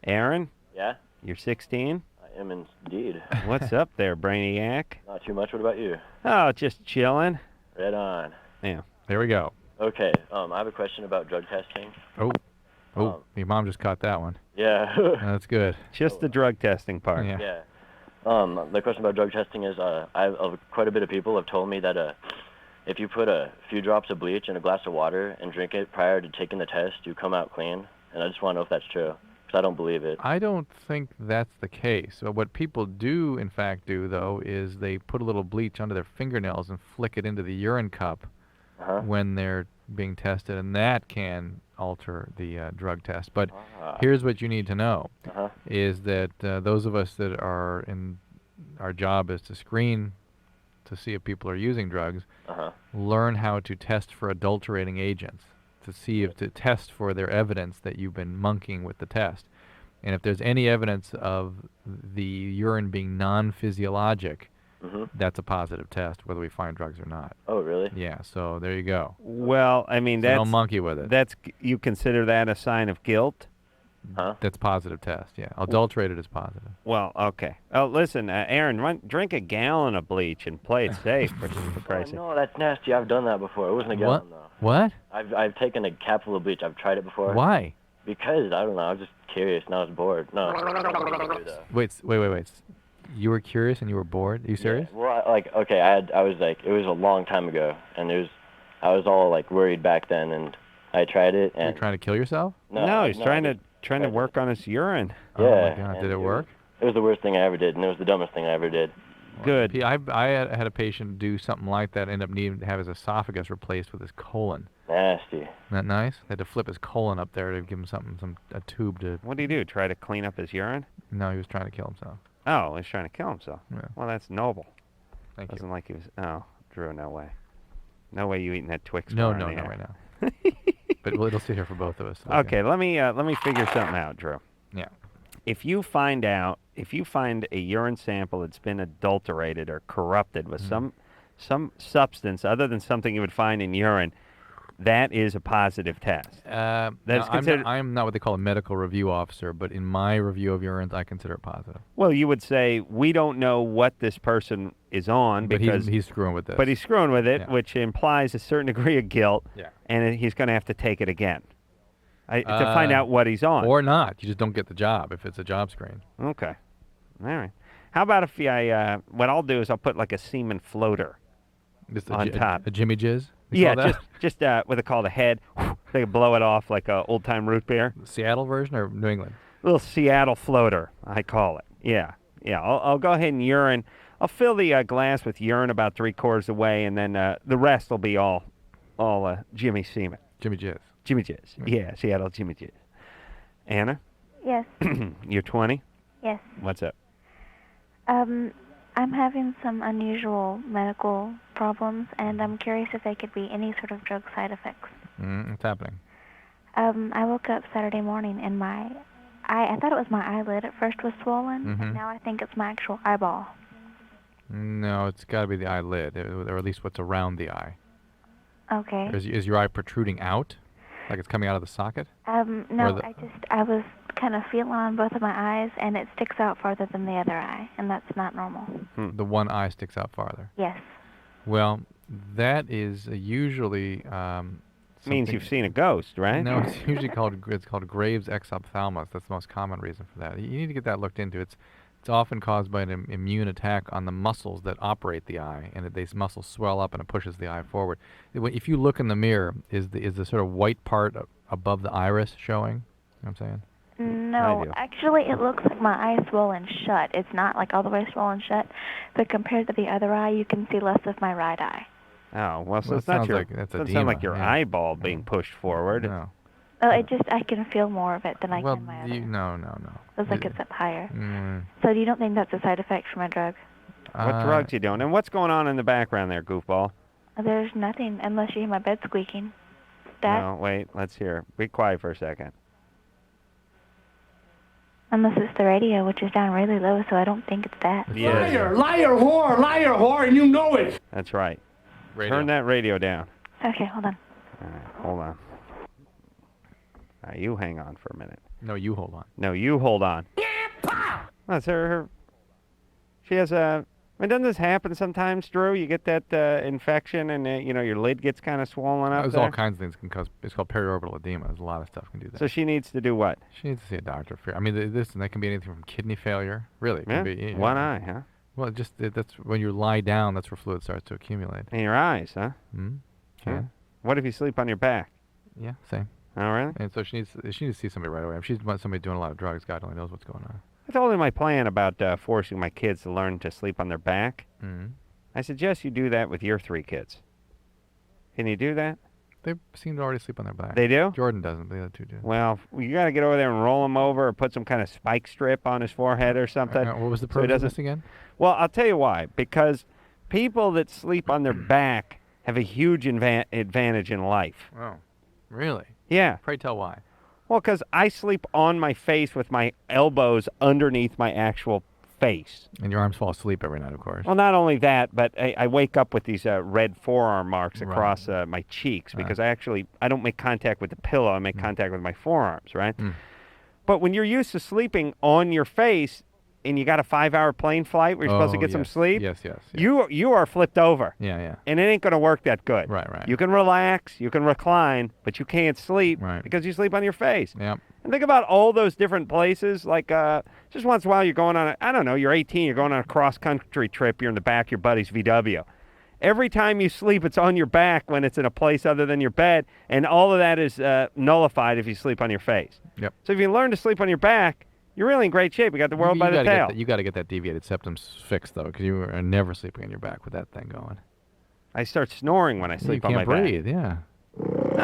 Speaker 2: Aaron,
Speaker 7: Yeah,
Speaker 2: you're 16.
Speaker 7: I am indeed.
Speaker 2: What's up there, Brainiac?
Speaker 7: Not too much. What about you?
Speaker 2: Oh, just chilling.
Speaker 7: Right on.
Speaker 2: Yeah.
Speaker 3: There we go.
Speaker 7: Okay, I have a question about drug testing.
Speaker 3: Oh, your mom just caught that one.
Speaker 7: Yeah.
Speaker 3: That's good.
Speaker 2: Just the drug testing part.
Speaker 3: Yeah.
Speaker 7: Yeah. The question about drug testing is, quite a bit of people have told me that if you put a few drops of bleach in a glass of water and drink it prior to taking the test, you come out clean. And I just want to know if that's true, because I don't believe it.
Speaker 3: I don't think that's the case. So what people do, in fact, though, is they put a little bleach under their fingernails and flick it into the urine cup when they're being tested, and that can alter the drug test. But here's what you need to know, is that those of us that are in our job is to screen to see if people are using drugs, learn how to test for adulterating agents, to test for their evidence that you've been monkeying with the test. And if there's any evidence of the urine being non-physiologic, that's a positive test, whether we find drugs or not.
Speaker 7: Oh, really?
Speaker 3: Yeah, so there you go.
Speaker 2: Well, I mean,
Speaker 3: So
Speaker 2: that's...
Speaker 3: don't monkey with it.
Speaker 2: You consider that a sign of guilt?
Speaker 3: That's positive test, yeah. Adulterated is positive.
Speaker 2: Well, okay. Oh, listen, Aaron, drink a gallon of bleach and play it safe, for Christ's sake.
Speaker 7: No, that's nasty. I've done that before. It wasn't a gallon, though.
Speaker 3: What?
Speaker 7: I've taken a capful of bleach. I've tried it before.
Speaker 3: Why?
Speaker 7: Because, I don't know, I was just curious and I was bored. No.
Speaker 3: Wait. You were curious and you were bored? Are you serious?
Speaker 7: Yeah. Well, it was a long time ago, and I was all like worried back then, and I tried it. And
Speaker 3: You're trying to kill yourself?
Speaker 2: No, he's trying to work on his urine.
Speaker 7: Yeah.
Speaker 3: Oh my God, did it work?
Speaker 7: It was the worst thing I ever did, and it was the dumbest thing I ever did.
Speaker 2: Good.
Speaker 3: I had a patient do something like that, end up needing to have his esophagus replaced with his colon.
Speaker 7: Nasty.
Speaker 3: Isn't that nice? They had to flip his colon up there to give him a tube to...
Speaker 2: What did he do? Try to clean up his urine?
Speaker 3: No, he was trying to kill himself.
Speaker 2: Oh, he's trying to kill himself.
Speaker 3: Yeah.
Speaker 2: Well, that's noble.
Speaker 3: Thank
Speaker 2: Wasn't
Speaker 3: you.
Speaker 2: like he was... Oh, Drew, no way. No way you eating that Twix
Speaker 3: No,
Speaker 2: bar
Speaker 3: not
Speaker 2: in the air.
Speaker 3: right now. But it'll sit here for both of us. So
Speaker 2: Okay, let me figure something out, Drew.
Speaker 3: Yeah.
Speaker 2: If you find a urine sample that's been adulterated or corrupted with some substance other than something you would find in urine, that is a positive test.
Speaker 3: I'm not what they call a medical review officer, but in my review of urines, I consider it positive.
Speaker 2: Well, you would say, we don't know what this person is on
Speaker 3: But
Speaker 2: because
Speaker 3: he's screwing with this.
Speaker 2: But he's screwing with it,
Speaker 3: Yeah.
Speaker 2: which implies a certain degree of guilt,
Speaker 3: Yeah.
Speaker 2: and he's going to have to take it again to find out what he's on.
Speaker 3: Or not. You just don't get the job if it's a job screen.
Speaker 2: Okay. All right. How about if what I'll do is I'll put like a semen floater
Speaker 3: Just
Speaker 2: on top.
Speaker 3: A Jimmy Jizz? You
Speaker 2: Yeah,
Speaker 3: call that?
Speaker 2: just what they call the head. They blow it off like a old-time root beer.
Speaker 3: Seattle version or New England?
Speaker 2: Little Seattle floater, I call it. Yeah. I'll go ahead and urine. I'll fill the glass with urine about 3/4 away, and then the rest will be all Jimmy semen.
Speaker 3: Jimmy Jizz.
Speaker 2: Jimmy Jizz. Yeah, Seattle Jimmy Jizz. Anna,
Speaker 9: Yes,
Speaker 2: you're 20.
Speaker 9: yes.
Speaker 2: What's up?
Speaker 9: I'm having some unusual medical problems, and I'm curious if they could be any sort of drug side effects.
Speaker 3: What's happening?
Speaker 9: I woke up Saturday morning, and I thought it was my eyelid at first was swollen, and now I think it's my actual eyeball.
Speaker 3: No, it's got to be the eyelid, or at least what's around the eye.
Speaker 9: Okay.
Speaker 3: Is your eye protruding out? Like it's coming out of the socket?
Speaker 9: No, I was kind of feeling on both of my eyes, and it sticks out farther than the other eye, and that's not normal.
Speaker 3: The one eye sticks out farther.
Speaker 9: Yes.
Speaker 3: Well, that is usually
Speaker 2: Means you've seen a ghost, right?
Speaker 3: No, it's usually called Graves' exophthalmos. That's the most common reason for that. You need to get that looked into. It's often caused by an immune attack on the muscles that operate the eye, and these muscles swell up and it pushes the eye forward. If you look in the mirror, is the sort of white part above the iris showing? You know what I'm saying?
Speaker 9: No, actually, it looks like my eye is swollen shut. It's not like all the way swollen shut, but compared to the other eye, you can see less of my right eye.
Speaker 2: Oh, well, so
Speaker 3: Well,
Speaker 2: it's not your,
Speaker 3: that's
Speaker 2: doesn't
Speaker 3: edema,
Speaker 2: sound like your
Speaker 3: yeah.
Speaker 2: eyeball being pushed forward.
Speaker 3: No.
Speaker 9: Oh, I can feel more of it than I
Speaker 3: Well,
Speaker 9: can my other.
Speaker 3: no.
Speaker 9: Feels like it's up higher.
Speaker 3: Mm.
Speaker 9: So you don't think that's a side effect from a drug?
Speaker 2: What drugs you doing? And what's going on in the background there, goofball?
Speaker 9: There's nothing, unless you hear my bed squeaking. That,
Speaker 2: No, wait, let's hear. Be quiet for a second.
Speaker 9: unless it's the radio, which is down really low, so I don't think it's that.
Speaker 2: Yeah.
Speaker 8: Liar, whore, and you know it.
Speaker 2: That's right.
Speaker 3: Radio.
Speaker 2: Turn that radio down.
Speaker 9: Okay, hold on.
Speaker 2: All right, hold on. All right, you hang on for a minute.
Speaker 3: No, you hold on.
Speaker 2: No, you hold on. That's her. She has a. I mean, doesn't this happen sometimes, Drew? You get that infection, and your lid gets kind of swollen up.
Speaker 3: There's
Speaker 2: there.
Speaker 3: all kinds of things can cause. It's called periorbital edema. There's a lot of stuff can do that.
Speaker 2: So she needs to do what?
Speaker 3: She needs to see a doctor. I mean, that can be anything from kidney failure. Really, it can be.
Speaker 2: One eye, huh?
Speaker 3: Well, that's when you lie down. That's where fluid starts to accumulate.
Speaker 2: In your eyes, huh?
Speaker 3: Hmm.
Speaker 2: Yeah. What if you sleep on your back?
Speaker 3: Yeah. Same.
Speaker 2: Oh, really?
Speaker 3: And so she needs to see somebody right away. If she's somebody doing a lot of drugs, God only knows what's going on.
Speaker 2: I told her my plan about forcing my kids to learn to sleep on their back.
Speaker 3: Mm-hmm.
Speaker 2: I suggest you do that with your 3 kids. Can you do that?
Speaker 3: They seem to already sleep on their back.
Speaker 2: They do?
Speaker 3: Jordan doesn't. The other 2 do.
Speaker 2: Well, you got to get over there and roll him over or put some kind of spike strip on his forehead or something.
Speaker 3: What was the
Speaker 2: so he
Speaker 3: purpose of
Speaker 2: doesn't-
Speaker 3: this again?
Speaker 2: Well, I'll tell you why. Because people that sleep on their back have a huge advantage in life.
Speaker 3: Oh, really?
Speaker 2: Yeah.
Speaker 3: Pray tell why.
Speaker 2: Well, because I sleep on my face with my elbows underneath my actual face.
Speaker 3: And your arms fall asleep every night, of course.
Speaker 2: Well, not only that, but I wake up with these red forearm marks
Speaker 3: Right.
Speaker 2: across my cheeks because I don't make contact with the pillow. I make contact with my forearms, right?
Speaker 3: Mm.
Speaker 2: But when you're used to sleeping on your face and you got a 5-hour plane flight where you're supposed to get some
Speaker 3: yes.
Speaker 2: sleep,
Speaker 3: Yes.
Speaker 2: you are flipped over.
Speaker 3: Yeah.
Speaker 2: And it ain't going to work that good.
Speaker 3: Right.
Speaker 2: You can relax, you can recline, but you can't sleep
Speaker 3: Right.
Speaker 2: because you sleep on your face.
Speaker 3: Yeah.
Speaker 2: And think about all those different places. Like, just once in a while, you're going on you're 18, you're going on a cross-country trip, you're in the back of your buddy's VW. Every time you sleep, it's on your back when it's in a place other than your bed, and all of that is nullified if you sleep on your face.
Speaker 3: Yep.
Speaker 2: So if you learn to sleep on your back, you're really in great shape. You got the world by the tail.
Speaker 3: You got to get that deviated septum fixed, though, because you are never sleeping on your back with that thing going.
Speaker 2: I start snoring when I sleep on my
Speaker 3: You can't breathe,
Speaker 2: back.
Speaker 3: yeah.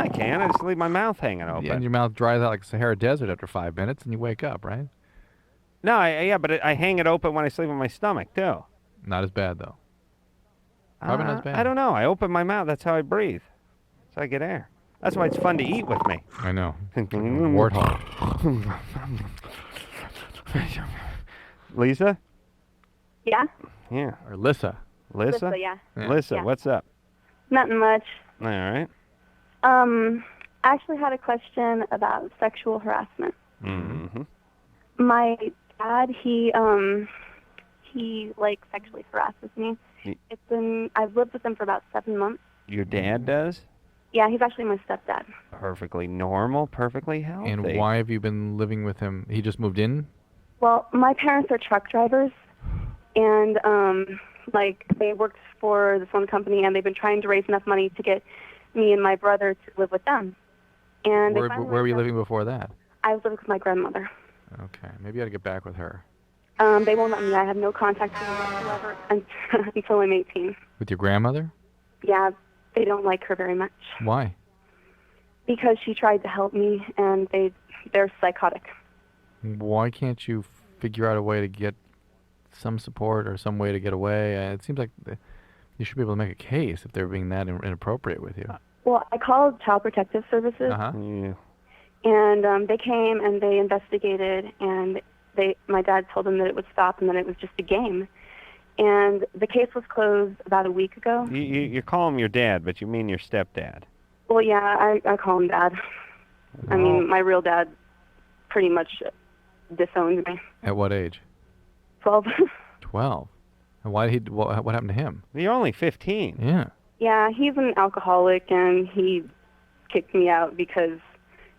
Speaker 2: I can. I just leave my mouth hanging open.
Speaker 3: And your mouth dries out like the Sahara Desert after 5 minutes, and you wake up, right?
Speaker 2: No, but I hang it open when I sleep on my stomach, too.
Speaker 3: Not as bad, though. Probably not as bad.
Speaker 2: I don't know. I open my mouth. That's how I breathe. So I get air. That's why it's fun to eat with me.
Speaker 3: I know. Warthog.
Speaker 2: Lisa?
Speaker 10: Yeah?
Speaker 2: Yeah.
Speaker 3: Or Lissa.
Speaker 2: Lissa?
Speaker 10: Yeah.
Speaker 2: Lissa,
Speaker 10: Yeah.
Speaker 2: what's up?
Speaker 10: Nothing much.
Speaker 2: All right.
Speaker 10: I actually had a question about sexual harassment.
Speaker 2: Mm-hmm.
Speaker 10: My dad, he like sexually harasses me. I've lived with him for about 7 months.
Speaker 2: Your dad does?
Speaker 10: Yeah, he's actually my stepdad.
Speaker 2: Perfectly normal, perfectly healthy.
Speaker 3: And why have you been living with him? He just moved in?
Speaker 10: Well, my parents are truck drivers, and they worked for this one company, and they've been trying to raise enough money to get me and my brother to live with them. And
Speaker 3: Where were you living before that?
Speaker 10: I was living with my grandmother.
Speaker 3: Okay, maybe you ought to get back with her.
Speaker 10: They won't let me. I have no contact with them whatsoever until I'm 18.
Speaker 3: With your grandmother?
Speaker 10: Yeah, they don't like her very much
Speaker 3: Why?
Speaker 10: because she tried to help me, and they're psychotic.
Speaker 3: Why can't you figure out a way to get some support or some way to get away? It seems like you should be able to make a case if they're being that inappropriate with you.
Speaker 10: Well, I called Child Protective Services,
Speaker 3: Uh-huh.
Speaker 2: Yeah.
Speaker 10: and they came and they investigated, and my dad told them that it would stop and that it was just a game. And the case was closed about a week ago.
Speaker 2: You call him your dad, but you mean your stepdad.
Speaker 10: Well, yeah, I call him Dad. I mean, my real dad pretty much disowned me.
Speaker 3: At what age?
Speaker 10: 12.
Speaker 3: 12. And why did he? What happened to him?
Speaker 2: You're only 15.
Speaker 3: Yeah.
Speaker 10: Yeah, he's an alcoholic, and he kicked me out because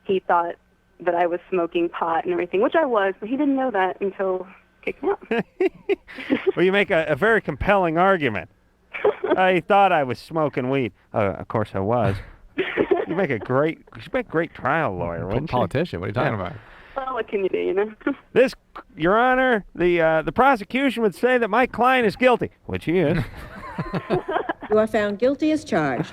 Speaker 10: he thought that I was smoking pot and everything, which I was, but he didn't know that until he kicked me out.
Speaker 2: Well, you make a very compelling argument. I thought I was smoking weed. Of course I was. You make a great trial lawyer, wouldn't you?
Speaker 3: Politician. What are you talking about?
Speaker 10: Well, what can you do, you know?
Speaker 2: This, Your Honor, the prosecution would say that my client is guilty, which he is.
Speaker 11: You are found guilty as charged.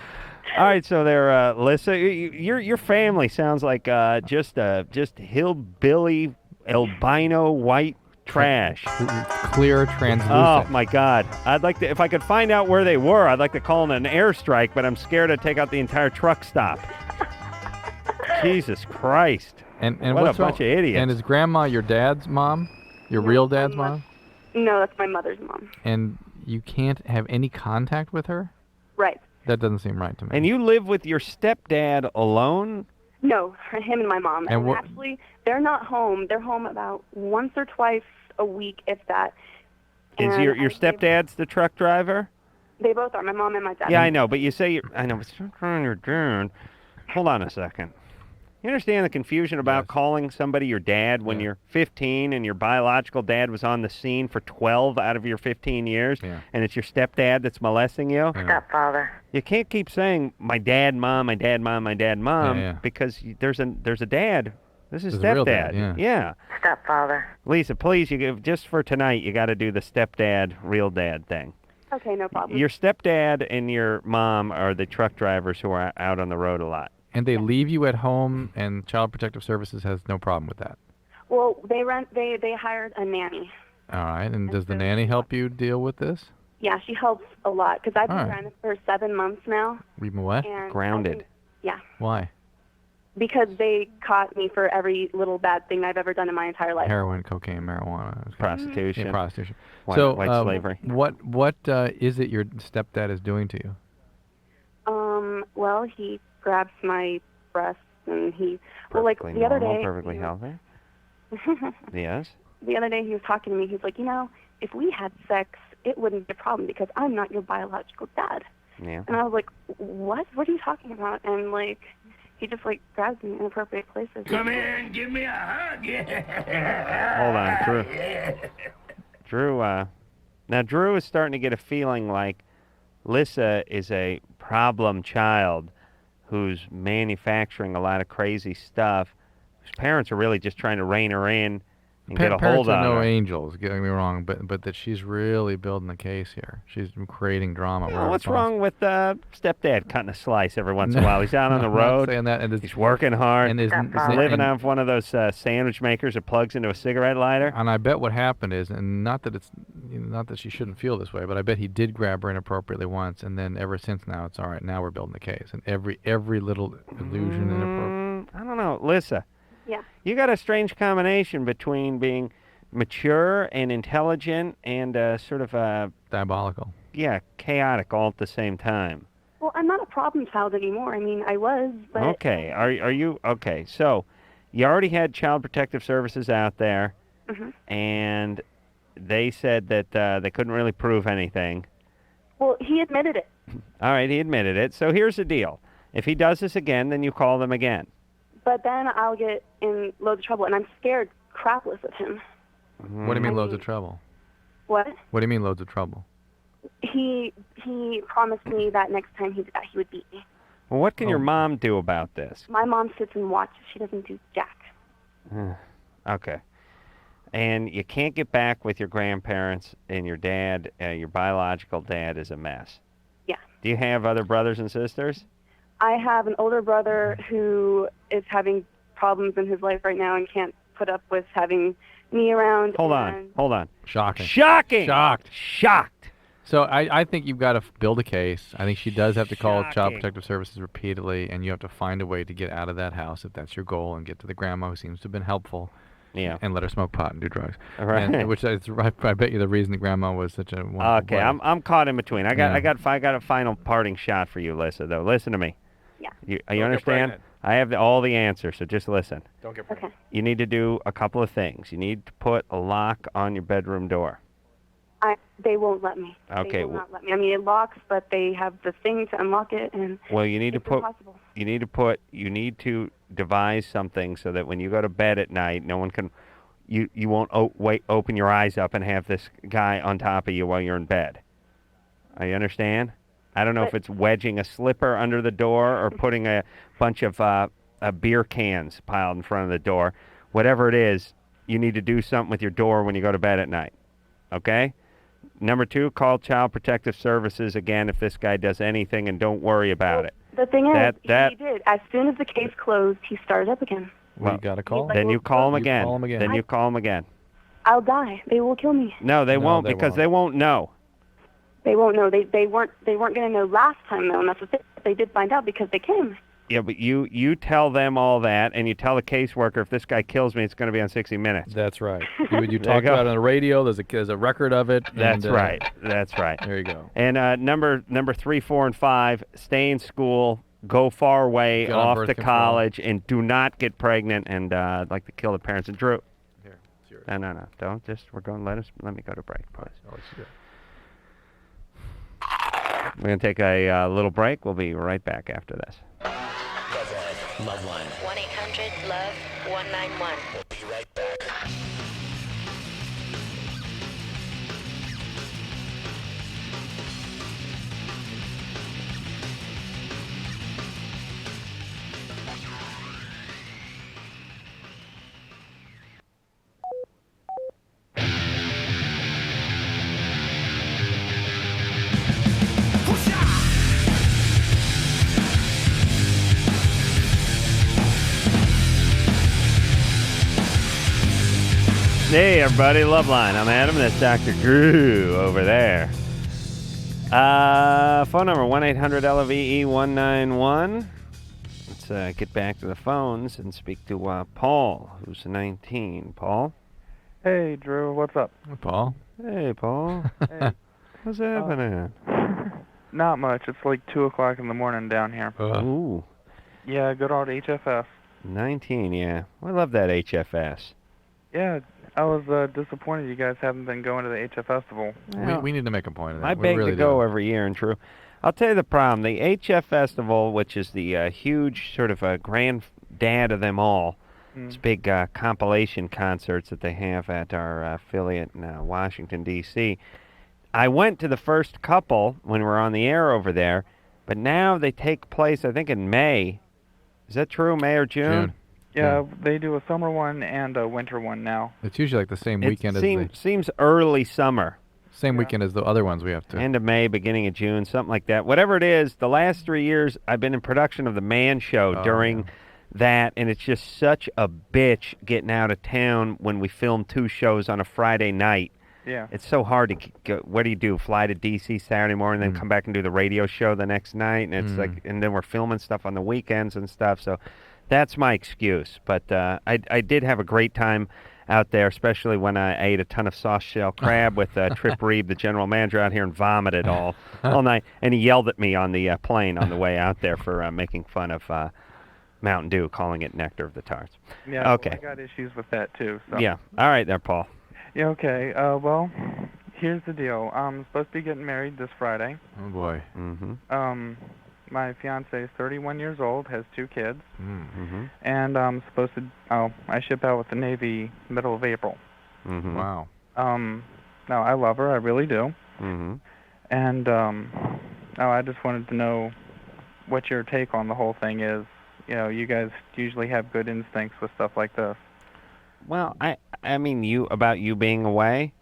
Speaker 2: All right, so there, Lissa, your family sounds like just hillbilly albino white trash.
Speaker 3: Clear, translucent.
Speaker 2: Oh my God! I'd like to, if I could find out where they were, I'd like to call in an airstrike, but I'm scared to take out the entire truck stop. Jesus Christ!
Speaker 3: And
Speaker 2: what
Speaker 3: what's
Speaker 2: a bunch of idiots!
Speaker 3: And is Grandma your dad's mom? Your real dad's mom?
Speaker 10: No, that's my mother's mom.
Speaker 3: And you can't have any contact with her?
Speaker 10: Right.
Speaker 3: That doesn't seem right to me.
Speaker 2: And you live with your stepdad alone?
Speaker 10: No, him and my mom.
Speaker 3: And
Speaker 10: And actually, they're not home. They're home about once or twice a week, if that.
Speaker 2: Is
Speaker 10: And
Speaker 2: your stepdad's the truck driver?
Speaker 10: They both are, my mom and my dad.
Speaker 2: Yeah, I know, but you say I know, but you're doing. Hold on a second. You understand the confusion about calling somebody your dad when you're 15 and your biological dad was on the scene for 12 out of your 15 years, and it's your stepdad that's molesting you?
Speaker 12: Stepfather.
Speaker 2: You can't keep saying my dad, mom, my dad, mom, my dad, mom, because there's a dad. This is
Speaker 3: There's a real
Speaker 2: stepdad.
Speaker 3: dad,
Speaker 2: Yeah.
Speaker 12: Stepfather.
Speaker 2: Lisa, please, just for tonight, you got to do the stepdad, real dad thing.
Speaker 10: Okay, no problem.
Speaker 2: Your stepdad and your mom are the truck drivers who are out on the road a lot.
Speaker 3: And they leave you at home, and Child Protective Services has no problem with that.
Speaker 10: Well, they hired a nanny.
Speaker 3: All right. And does the nanny help you deal with this?
Speaker 10: Yeah, she helps a lot because I've been
Speaker 3: All right.
Speaker 10: grounded for 7 months now.
Speaker 3: We've been what?
Speaker 10: And
Speaker 2: Grounded.
Speaker 10: Yeah,
Speaker 3: Why?
Speaker 10: because they caught me for every little bad thing I've ever done in my entire life.
Speaker 3: Heroin, cocaine, marijuana. Okay.
Speaker 2: Prostitution.
Speaker 3: Yeah, prostitution.
Speaker 2: White-
Speaker 3: so,
Speaker 2: white slavery.
Speaker 3: What is it your stepdad is doing to you?
Speaker 10: Well, he grabs my breasts and he, well, like
Speaker 2: Perfectly
Speaker 10: the other
Speaker 2: normal,
Speaker 10: day.
Speaker 2: perfectly healthy. Yes.
Speaker 10: The other day he was talking to me. He's like, you know, if we had sex, it wouldn't be a problem because I'm not your biological dad.
Speaker 2: Yeah.
Speaker 10: And I was like, what? What are you talking about? And like, he just like grabs me in inappropriate places.
Speaker 8: Come here and give me a hug.
Speaker 2: Hold on, Drew. Drew, now Drew is starting to get a feeling like Lissa is a problem child who's manufacturing a lot of crazy stuff, whose parents are really just trying to rein her in and get a hold
Speaker 3: Parents are
Speaker 2: on
Speaker 3: no
Speaker 2: her.
Speaker 3: angels, getting me wrong, but that she's really building the case here. She's creating drama.
Speaker 2: Well,
Speaker 3: wherever
Speaker 2: what's
Speaker 3: possible.
Speaker 2: wrong with stepdad cutting a slice every once in a while? He's out on the
Speaker 3: I'm not
Speaker 2: road.
Speaker 3: saying that, and
Speaker 2: He's working hard.
Speaker 3: and
Speaker 2: He's living off one of those sandwich makers that plugs into a cigarette lighter.
Speaker 3: And I bet what happened is, and not that it's, not that she shouldn't feel this way, but I bet he did grab her inappropriately once, and then ever since now it's all right. Now we're building the case, and every little illusion inappropriate.
Speaker 2: I don't know, Lissa.
Speaker 10: Yeah.
Speaker 2: You got a strange combination between being mature and intelligent and sort of
Speaker 3: Diabolical.
Speaker 2: chaotic all at the same time.
Speaker 10: Well, I'm not a problem child anymore. I mean, I was, but
Speaker 2: Okay, are you okay? So, you already had Child Protective Services out there, and they said that they couldn't really prove anything.
Speaker 10: well, he admitted it.
Speaker 2: All right, he admitted it. So here's the deal: if he does this again, then you call them again.
Speaker 10: But then I'll get in loads of trouble, and I'm scared crapless of him.
Speaker 3: What do you mean loads of trouble?
Speaker 10: What?
Speaker 3: What do you mean loads of trouble?
Speaker 10: He promised me that next time he did that, he would beat me.
Speaker 2: Well, what can your mom do about this?
Speaker 10: My mom sits and watches. She doesn't do jack.
Speaker 2: Okay. And you can't get back with your grandparents, and your dad, your biological dad, is a mess.
Speaker 10: Yeah.
Speaker 2: Do you have other brothers and sisters?
Speaker 10: I have an older brother who is having problems in his life right now and can't put up with having me around.
Speaker 2: Hold
Speaker 10: and
Speaker 2: on.
Speaker 3: Shocking.
Speaker 2: Shocking!
Speaker 3: Shocked.
Speaker 2: Shocked!
Speaker 3: So I think you've got to build a case. I think she does have to call Child
Speaker 2: Shocking.
Speaker 3: Protective Services repeatedly, and you have to find a way to get out of that house if that's your goal, and get to the grandma who seems to have been helpful.
Speaker 2: Yeah.
Speaker 3: And let her smoke pot and do drugs.
Speaker 2: Right.
Speaker 3: And, which is, I bet you the reason the grandma was such a wonderful
Speaker 2: Okay,
Speaker 3: wife.
Speaker 2: I'm caught in between. I got
Speaker 3: Yeah.
Speaker 2: a final parting shot for you, Lissa. Though, listen to me.
Speaker 10: Yeah.
Speaker 2: You understand? I have all the answers, so just listen.
Speaker 3: Don't get
Speaker 10: Okay.
Speaker 2: You need to do a couple of things. You need to put a lock on your bedroom door.
Speaker 10: They won't let me.
Speaker 2: Okay,
Speaker 10: They will not let me. I mean, it locks, but they have the thing to unlock it, and
Speaker 2: Well, you need
Speaker 10: it's
Speaker 2: to put.
Speaker 10: impossible.
Speaker 2: You need to devise something so that when you go to bed at night, no one can. You won't open your eyes up and have this guy on top of you while you're in bed. You understand? I don't know if it's wedging a slipper under the door or putting a bunch of beer cans piled in front of the door. Whatever it is, you need to do something with your door when you go to bed at night. Okay? Number 2, call Child Protective Services again if this guy does anything, and don't worry about it.
Speaker 10: The thing is,
Speaker 2: That-
Speaker 10: he did. As soon as the case closed, he started up again.
Speaker 3: We got a call.
Speaker 2: Then you call him
Speaker 3: You
Speaker 2: again.
Speaker 3: call him again.
Speaker 2: Then you call him again.
Speaker 10: I'll die. They will kill me.
Speaker 2: No, they
Speaker 3: No,
Speaker 2: won't
Speaker 3: they
Speaker 2: because
Speaker 3: won't.
Speaker 2: they won't know.
Speaker 10: They won't know. They weren't going to know last time though, and that's the thing. They did find out because they came.
Speaker 2: Yeah, but you tell them all that, and you tell the caseworker if this guy kills me, it's going to be on 60 Minutes.
Speaker 3: That's right. You
Speaker 2: There you
Speaker 3: talked
Speaker 2: go.
Speaker 3: about it on the radio. There's a record of it.
Speaker 2: That's
Speaker 3: and,
Speaker 2: right. That's right.
Speaker 3: There you go.
Speaker 2: And number 3, 4, and 5, stay in school, go far away,
Speaker 3: Get on
Speaker 2: off
Speaker 3: birth
Speaker 2: to
Speaker 3: control.
Speaker 2: college, and do not get pregnant and like to kill the parents. And Drew,
Speaker 3: Here, it's yours.
Speaker 2: no, don't just. Let me go to break, please.
Speaker 3: Oh, it's yours.
Speaker 2: We're gonna take a little break. We'll be right back after this.
Speaker 1: Loveline.
Speaker 12: 1-800-LOVE-191.
Speaker 1: We'll be right back.
Speaker 2: Hey, everybody, Loveline. I'm Adam. That's Dr. Drew over there. Phone number 1-800-LOVE-191. Let's get back to the phones and speak to Paul, who's 19. Paul?
Speaker 13: Hey, Drew, what's up?
Speaker 3: Hey, Paul.
Speaker 2: Hey, Paul.
Speaker 13: Hey.
Speaker 2: What's happening?
Speaker 13: Not much. It's like 2 o'clock in the morning down here.
Speaker 2: Ooh,
Speaker 13: Yeah, good old HFS.
Speaker 2: 19, yeah. I love that HFS.
Speaker 13: Yeah, I was disappointed you guys haven't been going to the HF Festival.
Speaker 3: We need to make a point of that.
Speaker 2: I
Speaker 3: We
Speaker 2: beg
Speaker 3: really
Speaker 2: to go
Speaker 3: do.
Speaker 2: every year, and true. I'll tell you the problem. The HF Festival, which is the huge sort of granddad of them all, it's big compilation concerts that they have at our affiliate in Washington, D.C. I went to the first couple when we were on the air over there, but now they take place, I think, in May. Is that true, May or June?
Speaker 13: Yeah, they do a summer one and a winter one now.
Speaker 3: It's usually like the same
Speaker 2: It
Speaker 3: weekend
Speaker 2: seems early summer.
Speaker 3: same weekend as the other ones we have to.
Speaker 2: End of May, beginning of June, something like that. Whatever it is, the last 3 years I've been in production of The Man Show during that, and it's just such a bitch getting out of town when we film 2 shows on a Friday night.
Speaker 13: Yeah.
Speaker 2: It's so hard to go. What do you do? Fly to D.C. Saturday morning, then come back and do the radio show the next night, and it's like, and then we're filming stuff on the weekends and stuff. So that's my excuse. But I did have a great time out there, especially when I ate a ton of soft shell crab with Trip Reed, the general manager out here, and vomited all night. And he yelled at me on the plane on the way out there for making fun of Mountain Dew, calling it nectar of the tarts.
Speaker 13: Yeah,
Speaker 2: Okay.
Speaker 13: well, I got issues with that too. So.
Speaker 2: Yeah. All right there, Paul.
Speaker 13: Yeah, okay. Well, here's the deal. I'm supposed to be getting married this Friday.
Speaker 3: Oh boy.
Speaker 2: Mm-hmm.
Speaker 13: My fiance is 31 years old, has 2 kids,
Speaker 2: Mm-hmm.
Speaker 13: and I'm supposed to. I ship out with the Navy middle of April.
Speaker 2: Mm-hmm.
Speaker 3: Wow.
Speaker 13: Now I love her, I really do,
Speaker 2: Mm-hmm.
Speaker 13: and now I just wanted to know what your take on the whole thing is. You know, you guys usually have good instincts with stuff like this.
Speaker 2: Well, I mean, you being away.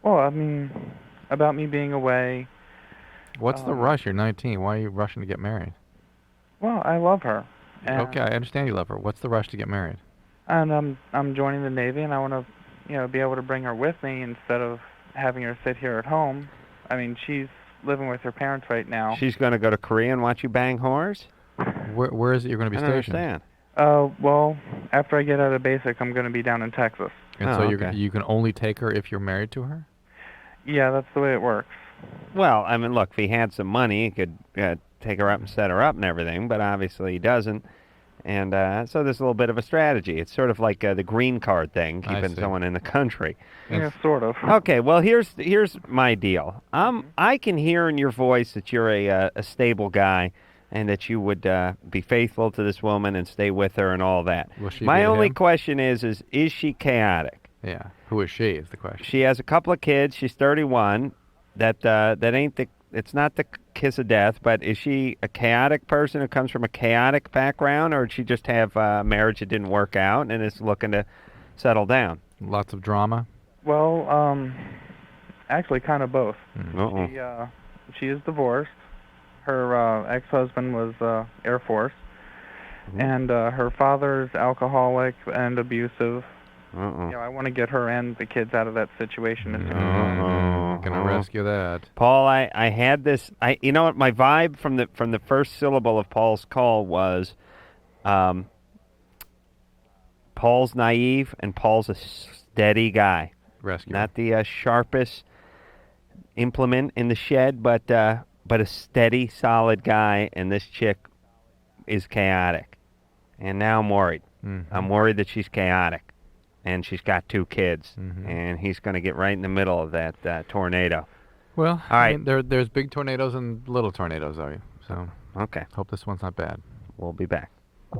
Speaker 13: Well, I mean, about me being away.
Speaker 3: What's the rush? You're 19. Why are you rushing to get married?
Speaker 13: Well, I love her. And,
Speaker 3: Okay, I understand you love her. What's the rush to get married?
Speaker 13: And I'm joining the Navy, and I want to, be able to bring her with me instead of having her sit here at home. I mean, she's living with her parents right now.
Speaker 2: She's going to go to Korea and watch you bang whores?
Speaker 3: Where is it you're going to be
Speaker 2: I don't
Speaker 3: stationed?
Speaker 2: understand.
Speaker 13: Well, after I get out of basic, I'm going to be down in Texas.
Speaker 3: And so you can only take her if you're married to her?
Speaker 13: Yeah, that's the way it works.
Speaker 2: Well, I mean, look, if he had some money, he could take her up and set her up and everything, but obviously he doesn't. And so there's a little bit of a strategy. It's sort of like the green card thing,
Speaker 3: I
Speaker 2: keeping
Speaker 3: see.
Speaker 2: someone in the country.
Speaker 13: Yeah, sort of.
Speaker 2: Okay, well, here's my deal. I can hear in your voice that you're a stable guy and that you would be faithful to this woman and stay with her and all that.
Speaker 3: Will she
Speaker 2: My
Speaker 3: be to
Speaker 2: only
Speaker 3: him?
Speaker 2: question is she chaotic?
Speaker 3: Yeah. Who is she is the question.
Speaker 2: She has a couple of kids. She's 31. That ain't it's not the kiss of death, but is she a chaotic person who comes from a chaotic background, or did she just have a marriage that didn't work out and is looking to settle down?
Speaker 3: Lots of drama?
Speaker 13: Well, actually, kind of both.
Speaker 2: Uh-oh.
Speaker 13: She is divorced. Her ex-husband was Air Force, and her father's alcoholic and abusive.
Speaker 2: Uh-oh.
Speaker 13: I want to get her and the kids out of that situation. As soon as
Speaker 3: Gonna rescue that.
Speaker 2: Paul, I had this. You know what? My vibe from the first syllable of Paul's call was, Paul's naive and Paul's a steady guy.
Speaker 3: Rescue.
Speaker 2: Not the sharpest implement in the shed, but a steady, solid guy. And this chick is chaotic. And now I'm worried.
Speaker 3: Mm-hmm.
Speaker 2: I'm worried that she's chaotic, and she's got 2 kids, and he's going to get right in the middle of that tornado.
Speaker 3: Well,
Speaker 2: all right.
Speaker 3: I mean, there's big tornadoes and little tornadoes, though. So
Speaker 2: okay.
Speaker 3: Hope this one's not bad.
Speaker 2: We'll be back.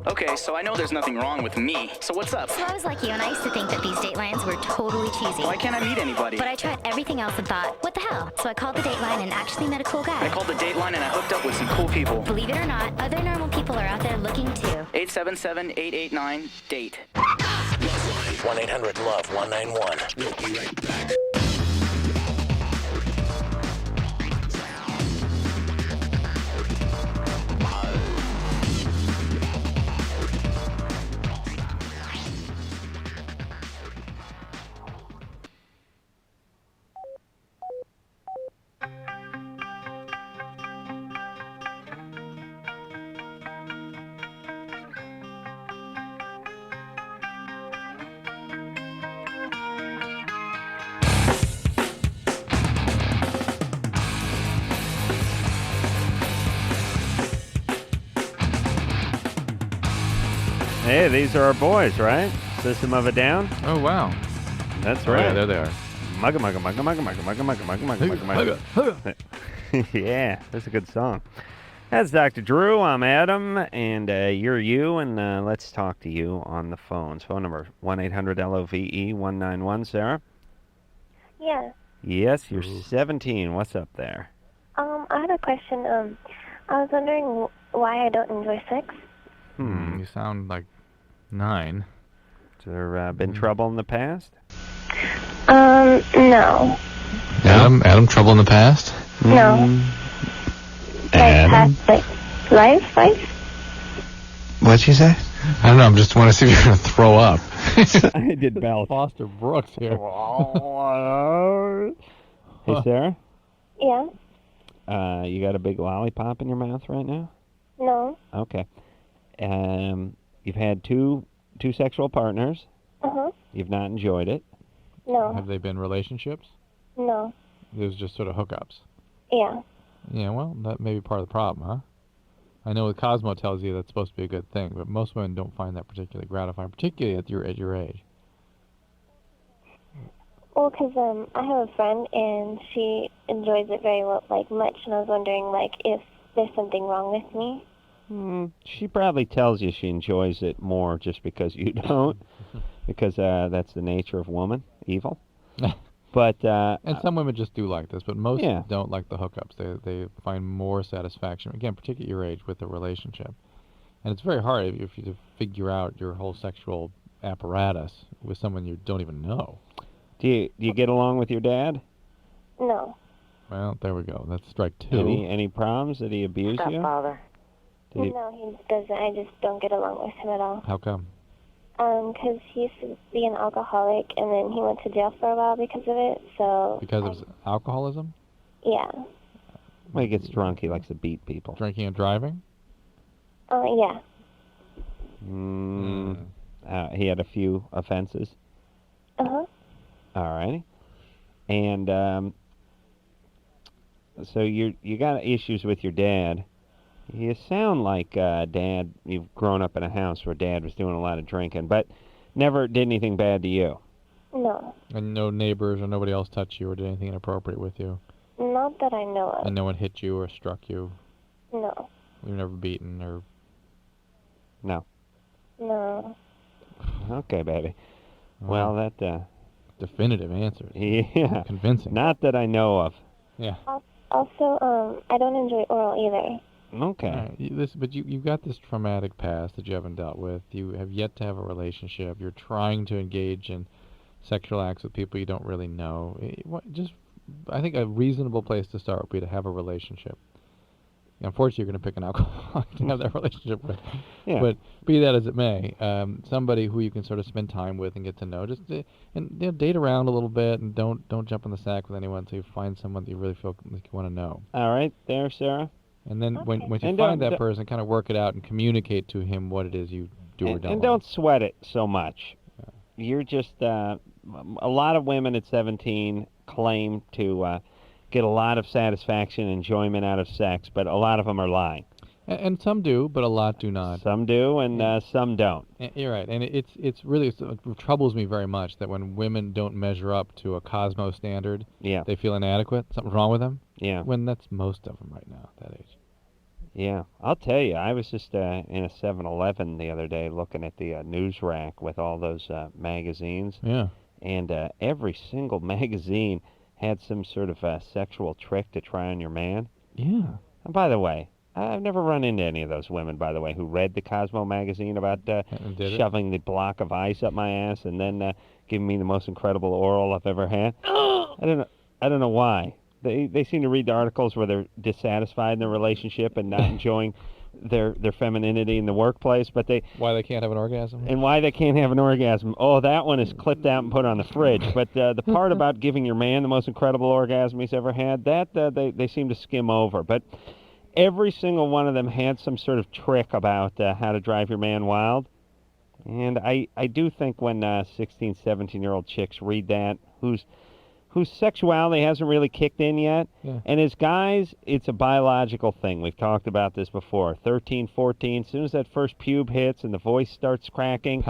Speaker 12: Okay, so I know there's nothing wrong with me. So what's up?
Speaker 14: So I was like you, and I used to think that these datelines were totally cheesy.
Speaker 12: Why can't I meet anybody?
Speaker 14: But I tried everything else and thought, what the hell? So I called the dateline and actually met a cool guy.
Speaker 12: I called the dateline and I hooked up with some cool people.
Speaker 14: Believe it or not, other normal people are out there looking too.
Speaker 12: 877-889-DATE.
Speaker 1: 1-800-LOVE-191. We'll be right back.
Speaker 2: Hey, these are our boys, right? System of a Down?
Speaker 3: Oh, wow.
Speaker 2: That's
Speaker 3: Oh,
Speaker 2: right.
Speaker 3: yeah, there they are.
Speaker 2: Mugga, mugga, mugga, mugga, mugga, mugga, mugga, mugga, mugga, mugga, mugga. Yeah, that's a good song. That's Dr. Drew. I'm Adam, and you're you, and let's talk to you on the phones. Phone number 1-800-LOVE-191. Sarah?
Speaker 15: Yeah.
Speaker 2: Yes, you're 17. What's up there?
Speaker 15: I had a question. I was wondering why I don't enjoy sex.
Speaker 3: You sound like 9.
Speaker 2: Has there been trouble in the past?
Speaker 15: No.
Speaker 16: Adam, trouble in the past?
Speaker 15: No.
Speaker 16: Adam?
Speaker 15: Like life?
Speaker 16: What'd she say? I don't know, I just want to see if you're going to throw up.
Speaker 2: I did Bell.
Speaker 3: Foster Brooks here.
Speaker 2: Hey, Sarah?
Speaker 15: Yeah.
Speaker 2: You got a big lollipop in your mouth right now?
Speaker 15: No.
Speaker 2: Okay. You've had two sexual partners.
Speaker 15: Uh-huh.
Speaker 2: You've not enjoyed it.
Speaker 15: No.
Speaker 3: Have they been relationships?
Speaker 15: No.
Speaker 3: It was just sort of hookups.
Speaker 15: Yeah.
Speaker 3: Yeah, well, that may be part of the problem, huh? I know Cosmo tells you that's supposed to be a good thing, but most women don't find that particularly gratifying, particularly at your age.
Speaker 15: Well, 'cause I have a friend and she enjoys it very much, and I was wondering if there's something wrong with me.
Speaker 2: She probably tells you she enjoys it more just because you don't, because that's the nature of woman, evil. But
Speaker 3: and some women just do like this, but most
Speaker 2: Yeah.
Speaker 3: don't like the hookups. They find more satisfaction, again, particularly at your age, with the relationship. And it's very hard if you to figure out your whole sexual apparatus with someone you don't even know.
Speaker 2: do you get along with your dad?
Speaker 15: No.
Speaker 3: Well, there we go. That's strike 2.
Speaker 2: Any problems? Did he abuse you?
Speaker 4: Stepfather.
Speaker 2: Did he,
Speaker 15: No, he doesn't. I just don't get along with him at all.
Speaker 3: How come?
Speaker 15: 'Cause he used to be an alcoholic, and then he went to jail for a while because of it, so...
Speaker 3: Because of alcoholism?
Speaker 15: Yeah.
Speaker 2: When he gets drunk, he likes to beat people.
Speaker 3: Drinking and driving?
Speaker 15: Yeah.
Speaker 2: He had a few offenses.
Speaker 15: Uh-huh.
Speaker 2: All righty. And so you got issues with your dad. You sound like Dad. You've grown up in a house where Dad was doing a lot of drinking, but never did anything bad to you.
Speaker 15: No.
Speaker 3: And no neighbors or nobody else touched you or did anything inappropriate with you?
Speaker 15: Not that I know of.
Speaker 3: And no one hit you or struck you?
Speaker 15: No.
Speaker 3: You were never beaten or...
Speaker 2: No.
Speaker 15: No.
Speaker 2: Okay, baby. Well, that...
Speaker 3: definitive answers.
Speaker 2: Yeah.
Speaker 3: Convincing.
Speaker 2: Not that I know of.
Speaker 3: Yeah.
Speaker 15: Also, I don't enjoy oral either.
Speaker 2: Okay.
Speaker 3: Right. But you've got this traumatic past that you haven't dealt with. You have yet to have a relationship. You're trying to engage in sexual acts with people you don't really know. I think a reasonable place to start would be to have a relationship. Unfortunately, you're going to pick an alcoholic to have that relationship with.
Speaker 2: Yeah.
Speaker 3: But be that as it may, somebody who you can sort of spend time with and get to know. Just and date around a little bit and don't jump in the sack with anyone until you find someone that you really feel like you want to know.
Speaker 2: All right, there, Sarah.
Speaker 3: And then when you
Speaker 2: And
Speaker 3: find
Speaker 2: don't-
Speaker 3: that person, kind of work it out and communicate to him what it is you do or don't.
Speaker 2: And don't sweat it so much. You're just... a lot of women at 17 claim to get a lot of satisfaction, enjoyment out of sex, but a lot of them are lying.
Speaker 3: And some do, but a lot do not.
Speaker 2: Some do, and some don't.
Speaker 3: You're right, and it troubles me very much that when women don't measure up to a Cosmo standard, they feel inadequate. Something's wrong with them.
Speaker 2: Yeah.
Speaker 3: When that's most of them right now, at that age.
Speaker 2: Yeah, I'll tell you, I was just in a 7-Eleven the other day looking at the news rack with all those magazines.
Speaker 3: Yeah.
Speaker 2: And every single magazine had some sort of sexual trick to try on your man.
Speaker 3: Yeah.
Speaker 2: And by the way, I've never run into any of those women, by the way, who read the Cosmo magazine about shoving the block of ice up my ass and then giving me the most incredible oral I've ever had. I don't know why. They seem to read the articles where they're dissatisfied in their relationship and not enjoying their femininity in the workplace, but
Speaker 3: why they can't have an orgasm
Speaker 2: and why they can't have an orgasm. Oh, that one is clipped out and put on the fridge. But the part about giving your man the most incredible orgasm he's ever had, that they seem to skim over. But every single one of them had some sort of trick about how to drive your man wild. And I do think when 16, 17-year-old chicks read that, whose sexuality hasn't really kicked in yet.
Speaker 3: Yeah.
Speaker 2: And as guys, it's a biological thing. We've talked about this before. 13, 14, as soon as that first pube hits and the voice starts cracking,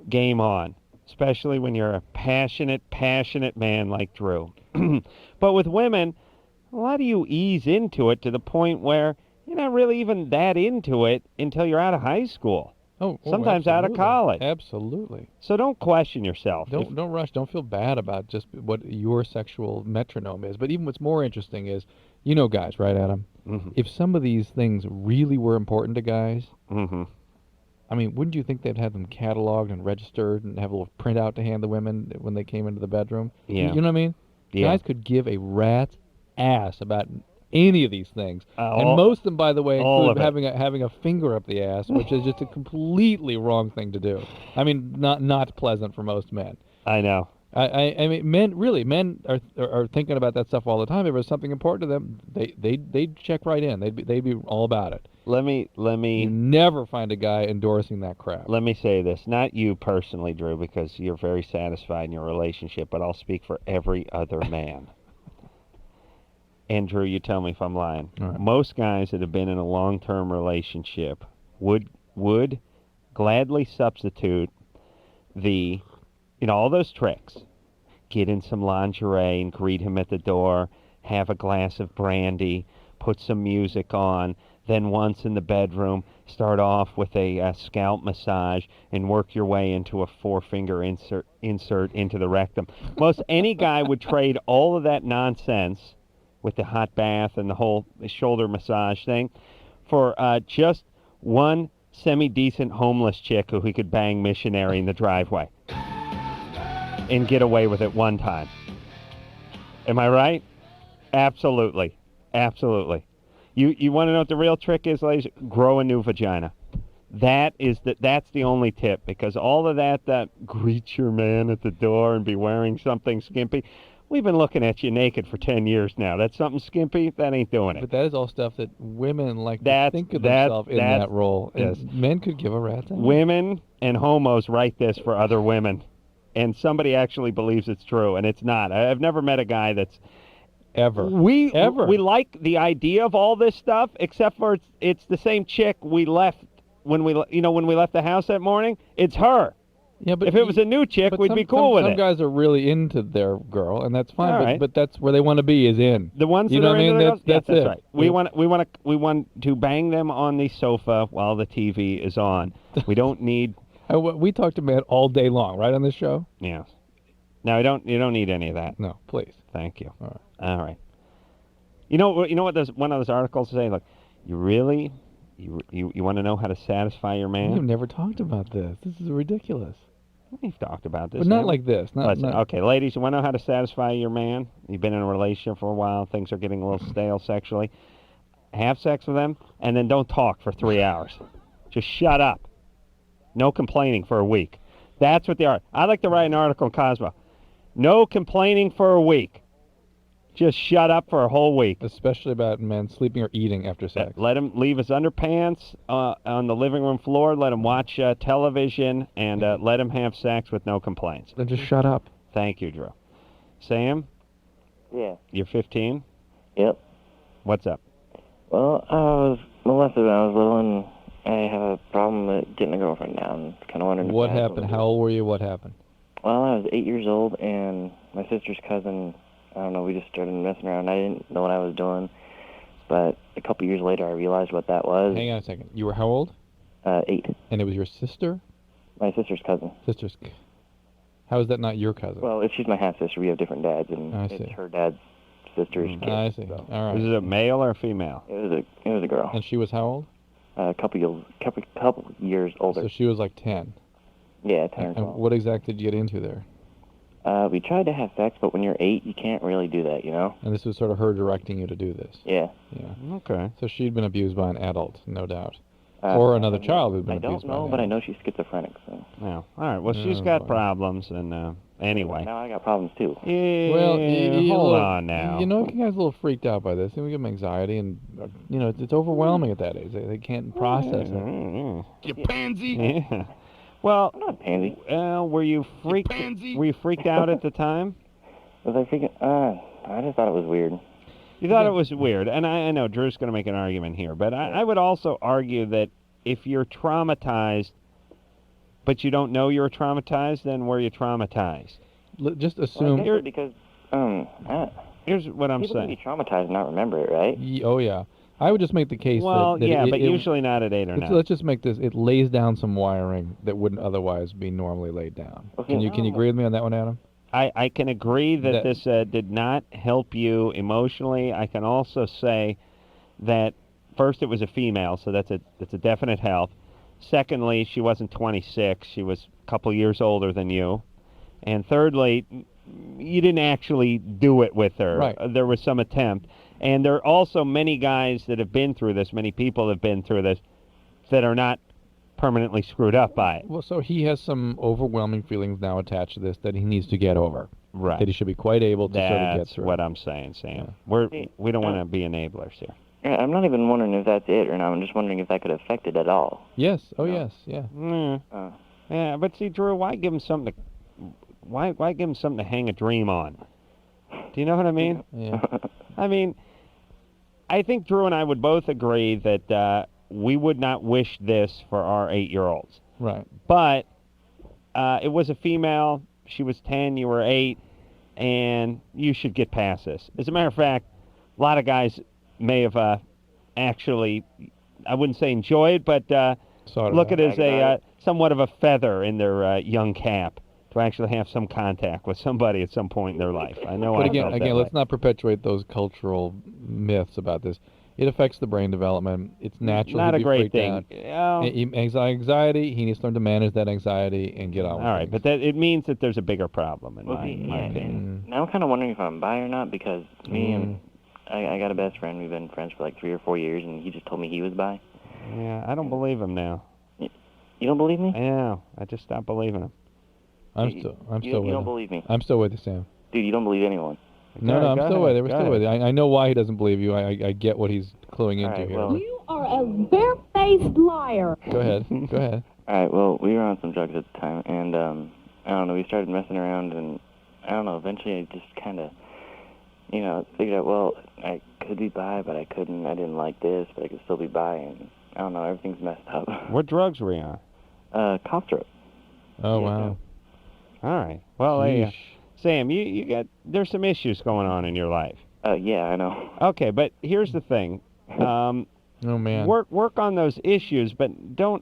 Speaker 2: game on. Especially when you're a passionate man like Drew. But with women, a lot of you ease into it to the point where you're not really even that into it until you're out of high school. Sometimes out of college.
Speaker 3: Absolutely.
Speaker 2: So don't question yourself.
Speaker 3: Don't rush. Don't feel bad about just what your sexual metronome is. But even what's more interesting is, you know guys, right, Adam?
Speaker 2: Mm-hmm.
Speaker 3: If some of these things really were important to guys,
Speaker 2: mm-hmm.
Speaker 3: I mean, wouldn't you think they'd have them cataloged and registered and have a little printout to hand the women when they came into the bedroom?
Speaker 2: Yeah.
Speaker 3: You know what I mean?
Speaker 2: Yeah.
Speaker 3: Guys could give a rat's ass about any of these things, and
Speaker 2: all-
Speaker 3: most of them, by the way,
Speaker 2: all
Speaker 3: include
Speaker 2: of it.
Speaker 3: having a finger up the ass, which is just a completely wrong thing to do. I mean, not pleasant for most men.
Speaker 2: I know.
Speaker 3: I mean, men are thinking about that stuff all the time. If it was something important to them, they'd check right in. They'd be all about it.
Speaker 2: Let me.
Speaker 3: You never find a guy endorsing that crap.
Speaker 2: Let me say this, not you personally, Drew, because you're very satisfied in your relationship, but I'll speak for every other man. And Drew, you tell me if I'm lying.
Speaker 3: All right.
Speaker 2: Most guys that have been in a long-term relationship would gladly substitute all those tricks. Get in some lingerie and greet him at the door, have a glass of brandy, put some music on, then once in the bedroom, start off with a scalp massage and work your way into a 4-finger insert into the rectum. Most any guy would trade all of that nonsense with the hot bath and the whole shoulder massage thing for just one semi-decent homeless chick who he could bang missionary in the driveway and get away with it one time. Am I right? Absolutely. Absolutely. You want to know what the real trick is, ladies? Grow a new vagina. That's the only tip, because all of that greet your man at the door and be wearing something skimpy, we've been looking at you naked for 10 years now. That's something skimpy? That ain't doing it.
Speaker 3: But that is all stuff that women like to think of themselves in that role.
Speaker 2: Yes.
Speaker 3: And men could give a rat's ass.
Speaker 2: Women and homos write this for other women, and somebody actually believes it's true, and it's not. I've never met a guy that's
Speaker 3: ever.
Speaker 2: We
Speaker 3: Ever.
Speaker 2: like the idea of all this stuff, except for it's the same chick we left when we left the house that morning. It's her.
Speaker 3: Yeah, but
Speaker 2: if it was a new chick, we'd be cool with
Speaker 3: some
Speaker 2: it.
Speaker 3: Some guys are really into their girl, and that's fine.
Speaker 2: All
Speaker 3: but,
Speaker 2: right.
Speaker 3: but that's where they want to be, is in.
Speaker 2: The ones
Speaker 3: you
Speaker 2: that
Speaker 3: know
Speaker 2: are
Speaker 3: what I mean?
Speaker 2: into the
Speaker 3: That's
Speaker 2: that's
Speaker 3: it.
Speaker 2: right. We want to bang them on the sofa while the TV is on. We don't need.
Speaker 3: We talk to men all day long, right, on this show?
Speaker 2: Yes. No, you don't need any of that.
Speaker 3: No, please.
Speaker 2: Thank you.
Speaker 3: All right.
Speaker 2: All right. You know what one of those articles say? Look, you really, you want to know how to satisfy your man?
Speaker 3: We've never talked about this. This is ridiculous.
Speaker 2: We've talked about this.
Speaker 3: But not like this.
Speaker 2: Listen, okay, ladies, you want to know how to satisfy your man? You've been in a relationship for a while. Things are getting a little stale sexually. Have sex with them, and then don't talk for 3 hours. Just shut up. No complaining for a week. That's what they are. I like to write an article in Cosmo. No complaining for a week. Just shut up for a whole week.
Speaker 3: Especially about men sleeping or eating after sex.
Speaker 2: Let him leave his underpants on the living room floor. Let him watch television, and let him have sex with no complaints.
Speaker 3: Then just shut up.
Speaker 2: Thank you, Drew. Sam?
Speaker 17: Yeah.
Speaker 2: You're 15?
Speaker 17: Yep.
Speaker 2: What's up?
Speaker 17: Well, I was molested when I was little, and I have a problem with getting a girlfriend now. I'm kind of wondering
Speaker 3: What happened? How old were you? What happened?
Speaker 17: Well, I was 8 years old, and my sister's cousin, I don't know, we just started messing around. I didn't know what I was doing, but a couple years later I realized what that was.
Speaker 3: Hang on a second. You were how old?
Speaker 17: 8.
Speaker 3: And it was your sister?
Speaker 17: My sister's cousin.
Speaker 3: How is that not your cousin?
Speaker 17: Well, if she's my half-sister, we have different dads, and it's her dad's sister's kid.
Speaker 3: I see.
Speaker 17: So.
Speaker 3: All right.
Speaker 2: Was it a male or a female?
Speaker 17: It was a girl.
Speaker 3: And she was how old?
Speaker 17: A couple years older.
Speaker 3: So she was like 10.
Speaker 17: Yeah, 10 or
Speaker 3: And
Speaker 17: 12.
Speaker 3: what exactly did you get into there?
Speaker 17: We tried to have sex, but when you're 8, you can't really do that, you know?
Speaker 3: And this was sort of her directing you to do this.
Speaker 17: Yeah.
Speaker 3: Yeah.
Speaker 2: Okay.
Speaker 3: So she'd been abused by an adult, no doubt. Or another child who'd been abused by an adult.
Speaker 17: But I know she's schizophrenic, so.
Speaker 2: Yeah. All right. Well, she's got problems, and anyway.
Speaker 17: Now I got problems, too.
Speaker 2: Yeah,
Speaker 3: Well,
Speaker 2: hold on now.
Speaker 3: You know, you guys are a little freaked out by this. And we give them anxiety, and, it's overwhelming at that age. They can't process it.
Speaker 8: You pansy.
Speaker 2: Yeah. Well,
Speaker 17: I'm not a pansy.
Speaker 2: Were you freaked? Were you freaked out at the time?
Speaker 17: Was I freaking? I just thought it was weird.
Speaker 2: You thought it was weird, and I know Drew's going to make an argument here, but I would also argue that if you're traumatized, but you don't know you're traumatized, then were you traumatized?
Speaker 3: Just assume.
Speaker 17: Well, because
Speaker 2: here's what I'm
Speaker 17: people
Speaker 2: saying.
Speaker 17: can be traumatized and not remember it, right?
Speaker 3: Oh yeah. I would just make the case
Speaker 2: Well,
Speaker 3: that
Speaker 2: yeah,
Speaker 3: it,
Speaker 2: but usually not at 8 or 9.
Speaker 3: Let's just make this. It lays down some wiring that wouldn't otherwise be normally laid down.
Speaker 17: Okay,
Speaker 3: Can you agree with me on that one, Adam?
Speaker 2: I can agree that this did not help you emotionally. I can also say that first it was a female, so that's a definite help. Secondly, she wasn't 26; she was a couple years older than you. And thirdly, you didn't actually do it with her.
Speaker 3: Right.
Speaker 2: There was some attempt. And there are also many guys that have been through this, many people have been through this, that are not permanently screwed up by it.
Speaker 3: Well, so he has some overwhelming feelings now attached to this that he needs to get over.
Speaker 2: Right.
Speaker 3: That he should be quite able to sort of get
Speaker 2: That's
Speaker 3: through.
Speaker 2: what I'm saying, Sam. We don't want to be enablers here.
Speaker 17: Yeah, I'm not even wondering if that's it or not. I'm just wondering if that could affect it at all.
Speaker 3: Yes. Oh, yes. Yeah.
Speaker 2: Yeah, but see, Drew, why give him something to hang a dream on? Do you know what I mean?
Speaker 3: Yeah.
Speaker 2: I mean, I think Drew and I would both agree that we would not wish this for our 8-year-olds.
Speaker 3: Right.
Speaker 2: But it was a female. She was 10. You were 8. And you should get past this. As a matter of fact, a lot of guys may have actually, I wouldn't say enjoy it, but look at it as somewhat of a feather in their young cap to actually have some contact with somebody at some point in their life. I know.
Speaker 3: But
Speaker 2: I
Speaker 3: again,
Speaker 2: felt that
Speaker 3: let's
Speaker 2: way.
Speaker 3: not perpetuate those cultural myths about this. It affects the brain development. It's natural
Speaker 2: Not
Speaker 3: to
Speaker 2: a
Speaker 3: be
Speaker 2: great
Speaker 3: freaked
Speaker 2: thing.
Speaker 3: out. Anxiety, he needs to learn to manage that anxiety and get on with
Speaker 2: All right,
Speaker 3: things.
Speaker 2: but it means that there's a bigger problem in my opinion.
Speaker 17: And now I'm kind of wondering if I'm bi or not because me and I got a best friend. We've been friends for like 3 or 4 years, and he just told me he was bi.
Speaker 2: Yeah, I don't believe him now.
Speaker 17: You don't believe me?
Speaker 2: Yeah, I just stopped believing him.
Speaker 3: I'm still with
Speaker 17: you
Speaker 3: you.
Speaker 17: don't believe me?
Speaker 3: I'm still with you, Sam.
Speaker 17: Dude, you don't believe anyone.
Speaker 3: No, I'm still with you. We're still with you. I know why he doesn't believe you. I get what he's cluing into here.
Speaker 17: Well,
Speaker 11: You are a barefaced liar.
Speaker 3: Go ahead. Go ahead.
Speaker 17: all right, well, we were on some drugs at the time, and I don't know, we started messing around, and I don't know, eventually I just kind of figured out, well, I could be bi, but I couldn't. I didn't like this, but I could still be bi, and I don't know, everything's messed up.
Speaker 2: What drugs were you on?
Speaker 17: Cough drop.
Speaker 3: Oh, wow.
Speaker 2: All right. Well,
Speaker 3: Sheesh.
Speaker 2: Sam, there's some issues going on in your life.
Speaker 17: Yeah, I know.
Speaker 2: Okay, but here's the thing.
Speaker 3: Oh, man.
Speaker 2: Work on those issues, but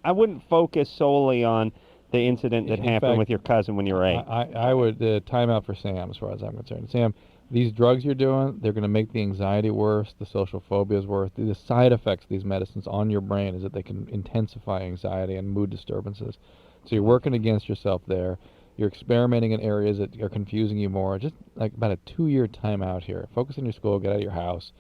Speaker 2: I wouldn't focus solely on the incident that
Speaker 3: In
Speaker 2: happened
Speaker 3: fact,
Speaker 2: with your cousin when you were 8.
Speaker 3: I would time out for Sam as far as I'm concerned. Sam, these drugs you're doing, they're going to make the anxiety worse, the social phobias worse. The side effects of these medicines on your brain is that they can intensify anxiety and mood disturbances. So you're working against yourself there. You're experimenting in areas that are confusing you more. Just like about a 2-year timeout here. Focus on your school, get out of your house,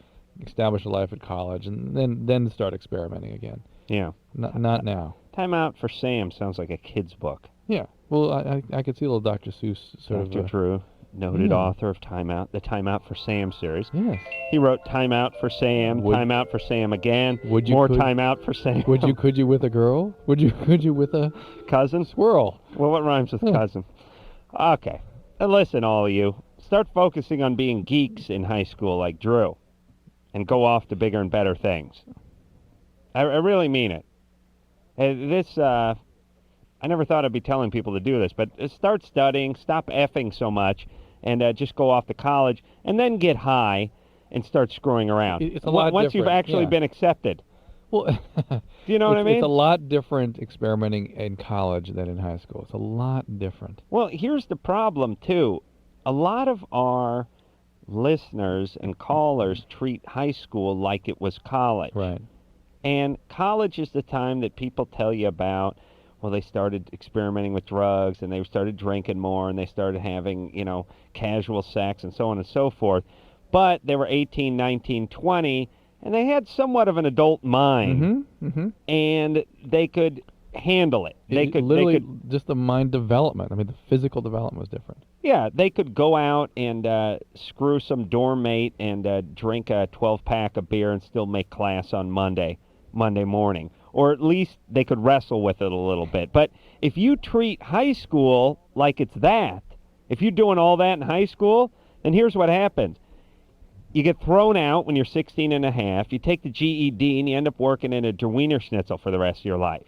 Speaker 3: establish a life at college, and then start experimenting again.
Speaker 2: Yeah.
Speaker 3: Not now.
Speaker 2: Time Out for Sam sounds like a kid's book.
Speaker 3: Yeah. Well, I could see a little Dr. Seuss sort
Speaker 2: Dr.
Speaker 3: of.
Speaker 2: Drew, noted
Speaker 3: Yeah.
Speaker 2: author of Time Out, the Time Out for Sam series.
Speaker 3: Yes.
Speaker 2: He wrote Time Out for Sam, Time Out for Sam again, Time Out for Sam.
Speaker 3: Could you with a girl? Could you with a
Speaker 2: cousin?
Speaker 3: Squirrel.
Speaker 2: Well, what rhymes with cousin? Okay. And listen, all of you, start focusing on being geeks in high school like Drew and go off to bigger and better things. I really mean it. I never thought I'd be telling people to do this, but start studying, stop effing so much, and just go off to college, and then get high and start screwing around.
Speaker 3: It's a lot
Speaker 2: Once you've
Speaker 3: different,
Speaker 2: actually
Speaker 3: yeah.
Speaker 2: been accepted.
Speaker 3: Well,
Speaker 2: do you know what I mean?
Speaker 3: It's a lot different experimenting in college than in high school. It's a lot different.
Speaker 2: Well, here's the problem, too. A lot of our listeners and callers treat high school like it was college.
Speaker 3: Right.
Speaker 2: And college is the time that people tell you about, well, they started experimenting with drugs, and they started drinking more, and they started having, casual sex, and so on and so forth. But they were 18, 19, 20, and they had somewhat of an adult mind, and they could handle it. They could
Speaker 3: just the mind development. I mean, the physical development was different.
Speaker 2: Yeah, they could go out and screw some dorm mate and drink a 12-pack of beer and still make class on Monday morning. Or at least they could wrestle with it a little bit. But if you treat high school like it's that, if you're doing all that in high school, then here's what happens. You get thrown out when you're 16 and a half. You take the GED and you end up working in a Wiener Schnitzel for the rest of your life.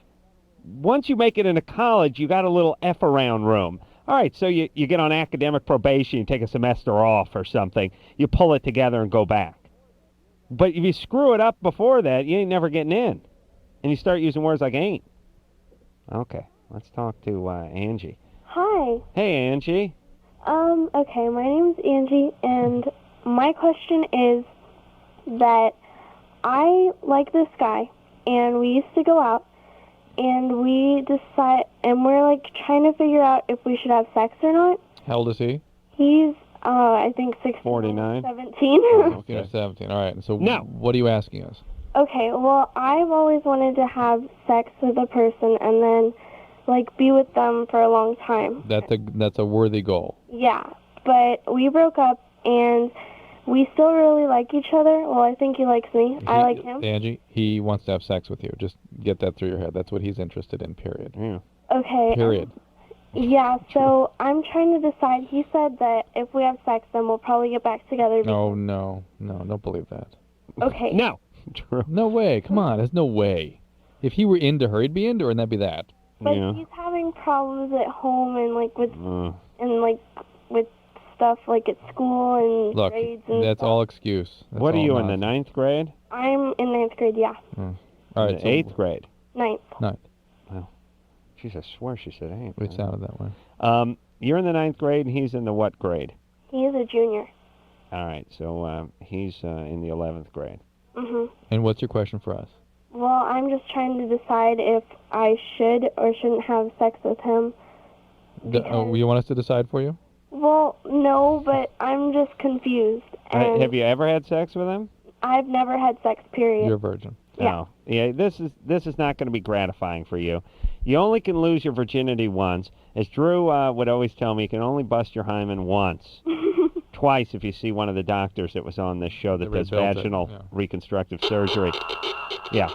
Speaker 2: Once you make it into college, you got a little F-around room. All right, so you get on academic probation, you take a semester off or something. You pull it together and go back. But if you screw it up before that, you ain't never getting in. And you start using words like ain't. Okay, let's talk to Angie.
Speaker 10: Hi.
Speaker 2: Hey, Angie.
Speaker 10: Okay, my name's Angie, and my question is that I like this guy, and we used to go out, and we're trying to figure out if we should have sex or not.
Speaker 3: How old is he?
Speaker 10: He's, I think 16.
Speaker 2: 49.
Speaker 10: 17.
Speaker 3: Okay, 17. All right. So
Speaker 2: no.
Speaker 3: What are you asking us?
Speaker 10: Okay, well, I've always wanted to have sex with a person and then, be with them for a long time.
Speaker 3: That's a worthy goal.
Speaker 10: Yeah, but we broke up, and we still really like each other. Well, I think he likes me. I like him.
Speaker 3: Angie, he wants to have sex with you. Just get that through your head. That's what he's interested in, period.
Speaker 2: Yeah.
Speaker 10: Okay.
Speaker 3: Period.
Speaker 10: Yeah, so I'm trying to decide. He said that if we have sex, then we'll probably get back together.
Speaker 3: No, don't believe that.
Speaker 10: Okay.
Speaker 2: No. True.
Speaker 3: No way. Come on, there's no way. If he were into her, he'd be into her, and that'd be that.
Speaker 10: But he's having problems at home and with stuff at school and
Speaker 3: Look,
Speaker 10: grades and
Speaker 3: that's
Speaker 10: stuff.
Speaker 3: all excuse. That's
Speaker 2: What are
Speaker 3: all
Speaker 2: you in the
Speaker 3: nonsense.
Speaker 2: 9th grade?
Speaker 10: I'm in 9th grade, yeah.
Speaker 3: All right.
Speaker 2: The 8th grade?
Speaker 10: 9th.
Speaker 3: Ninth.
Speaker 2: Well, jeez, I swear she said 8th.
Speaker 3: It sounded that way.
Speaker 2: You're in the 9th grade, and he's in the what grade?
Speaker 10: He is a junior.
Speaker 2: All right, so he's in the 11th grade.
Speaker 10: Mhm.
Speaker 3: And what's your question for us?
Speaker 10: Well, I'm just trying to decide if I should or shouldn't have sex with him.
Speaker 3: You want us to decide for you?
Speaker 10: Well, no, but I'm just confused. And
Speaker 2: Have you ever had sex with him?
Speaker 10: I've never had sex, period.
Speaker 3: You're a virgin.
Speaker 10: Yeah.
Speaker 2: Oh, yeah. This is not going to be gratifying for you. You only can lose your virginity once. As Drew would always tell me, you can only bust your hymen once. Twice if you see one of the doctors that was on this show that does vaginal reconstructive surgery. Yeah.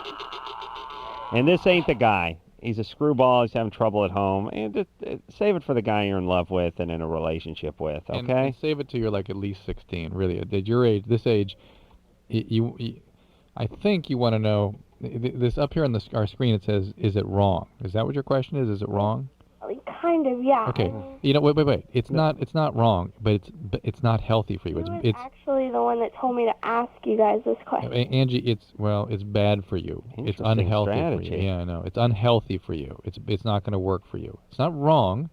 Speaker 2: And this ain't the guy. he's a screwball. He's having trouble at home, and save it for the guy you're in love with and in a relationship with. Okay.
Speaker 3: And save it till you're like at least 16. Really, at your age, this age, I think you want to know. This up here on our screen, it says, "Is it wrong?" Is that what your question is? Is it wrong?
Speaker 15: Kind of, yeah.
Speaker 3: Okay. Wait. It's not wrong, but it's not healthy for you. It's
Speaker 15: actually the one that told me to ask you guys this question.
Speaker 3: Angie, it's bad for you. It's unhealthy
Speaker 2: strategy.
Speaker 3: for you. Yeah, I know. It's unhealthy for you. It's not going to work for you. It's not wrong.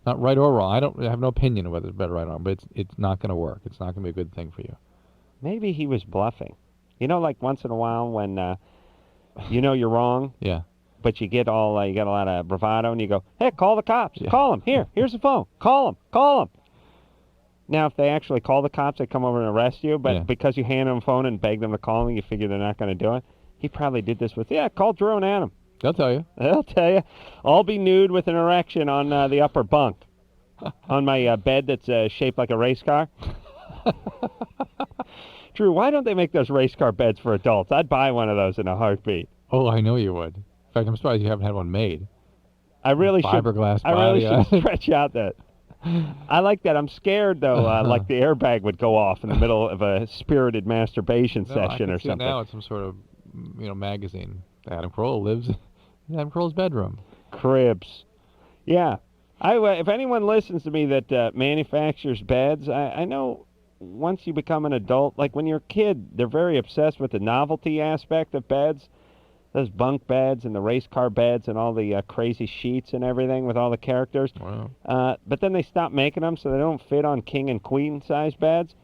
Speaker 3: Not right or wrong. I have no opinion of whether it's better or right or wrong, but it's not going to work. It's not going to be a good thing for you.
Speaker 2: Maybe he was bluffing. You know, like once in a while when you know you're wrong.
Speaker 3: Yeah.
Speaker 2: But you get a lot of bravado, and you go, hey, call the cops. Yeah. Call them. Here's the phone. Call them. Now, if they actually call the cops, they come over and arrest you, but because you hand them a phone and beg them to call them, you figure they're not going to do it. He probably did this with, call Drew and Adam.
Speaker 3: They'll tell you.
Speaker 2: I'll be nude with an erection on the upper bunk. On my bed that's shaped like a race car. Drew, why don't they make those race car beds for adults? I'd buy one of those in a heartbeat.
Speaker 3: Oh, I know you would. In fact, I'm surprised you haven't had one made.
Speaker 2: I really
Speaker 3: Fiberglass
Speaker 2: should.
Speaker 3: body.
Speaker 2: I really should stretch out that. I like that. I'm scared though, like the airbag would go off in the middle of a spirited masturbation session or something.
Speaker 3: Now it's some sort of, magazine. Adam Carolla lives in Adam Carolla's bedroom.
Speaker 2: Cribs. Yeah. If anyone listens to me that manufactures beds, I know once you become an adult, like when you're a kid, they're very obsessed with the novelty aspect of beds. Those bunk beds and the race car beds and all the crazy sheets and everything with all the characters.
Speaker 3: Wow.
Speaker 2: But then they stop making them so they don't fit on king and queen size beds.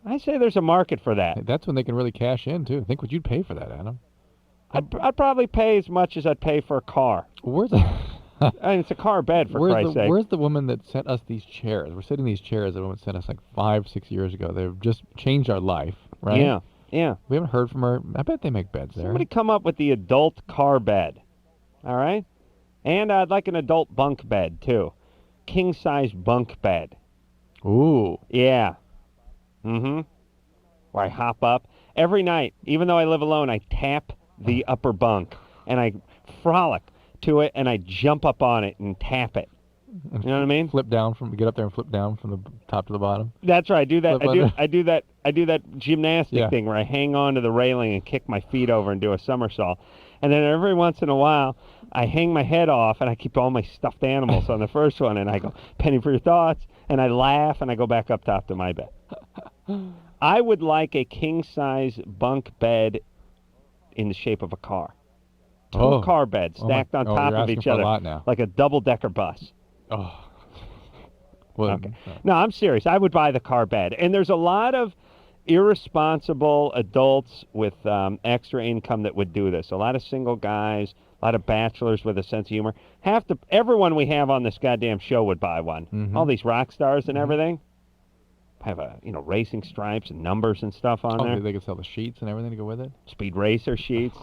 Speaker 2: I say there's a market for that.
Speaker 3: That's when they can really cash in, too. Think what you'd pay for that, Adam.
Speaker 2: I'd probably pay as much as I'd pay for a car.
Speaker 3: Where's
Speaker 2: it's a car bed, for Christ's sake.
Speaker 3: Where's the woman that sent us these chairs? We're sitting in these chairs that woman sent us like 5-6 years ago. They've just changed our life, right?
Speaker 2: Yeah.
Speaker 3: We haven't heard from her. I bet they make beds there.
Speaker 2: Somebody come up with the adult car bed. All right? And I'd like an adult bunk bed, too. King-size bunk bed.
Speaker 3: Ooh.
Speaker 2: Yeah. Mm-hmm. Where I hop up. Every night, even though I live alone, I tap the upper bunk. And I frolic to it, and I jump up on it and tap it. You know what I mean?
Speaker 3: Get up there and flip down from the top to the bottom.
Speaker 2: That's right. I do that. I do that gymnastic thing where I hang on to the railing and kick my feet over and do a somersault. And then every once in a while, I hang my head off and I keep all my stuffed animals on the first one, and I go, penny for your thoughts, and I laugh and I go back up top to my bed. I would like a king-size bunk bed in the shape of a car. Two car beds stacked on top of each other like a double-decker bus.
Speaker 3: Oh. Well,
Speaker 2: okay. No, I'm serious. I would buy the car bed. And there's a lot of irresponsible adults with extra income that would do this. A lot of single guys, a lot of bachelors with a sense of humor. Everyone we have on this goddamn show would buy one.
Speaker 3: Mm-hmm.
Speaker 2: All these rock stars and everything have racing stripes and numbers and stuff on there.
Speaker 3: They could sell the sheets and everything to go with it.
Speaker 2: Speed racer sheets.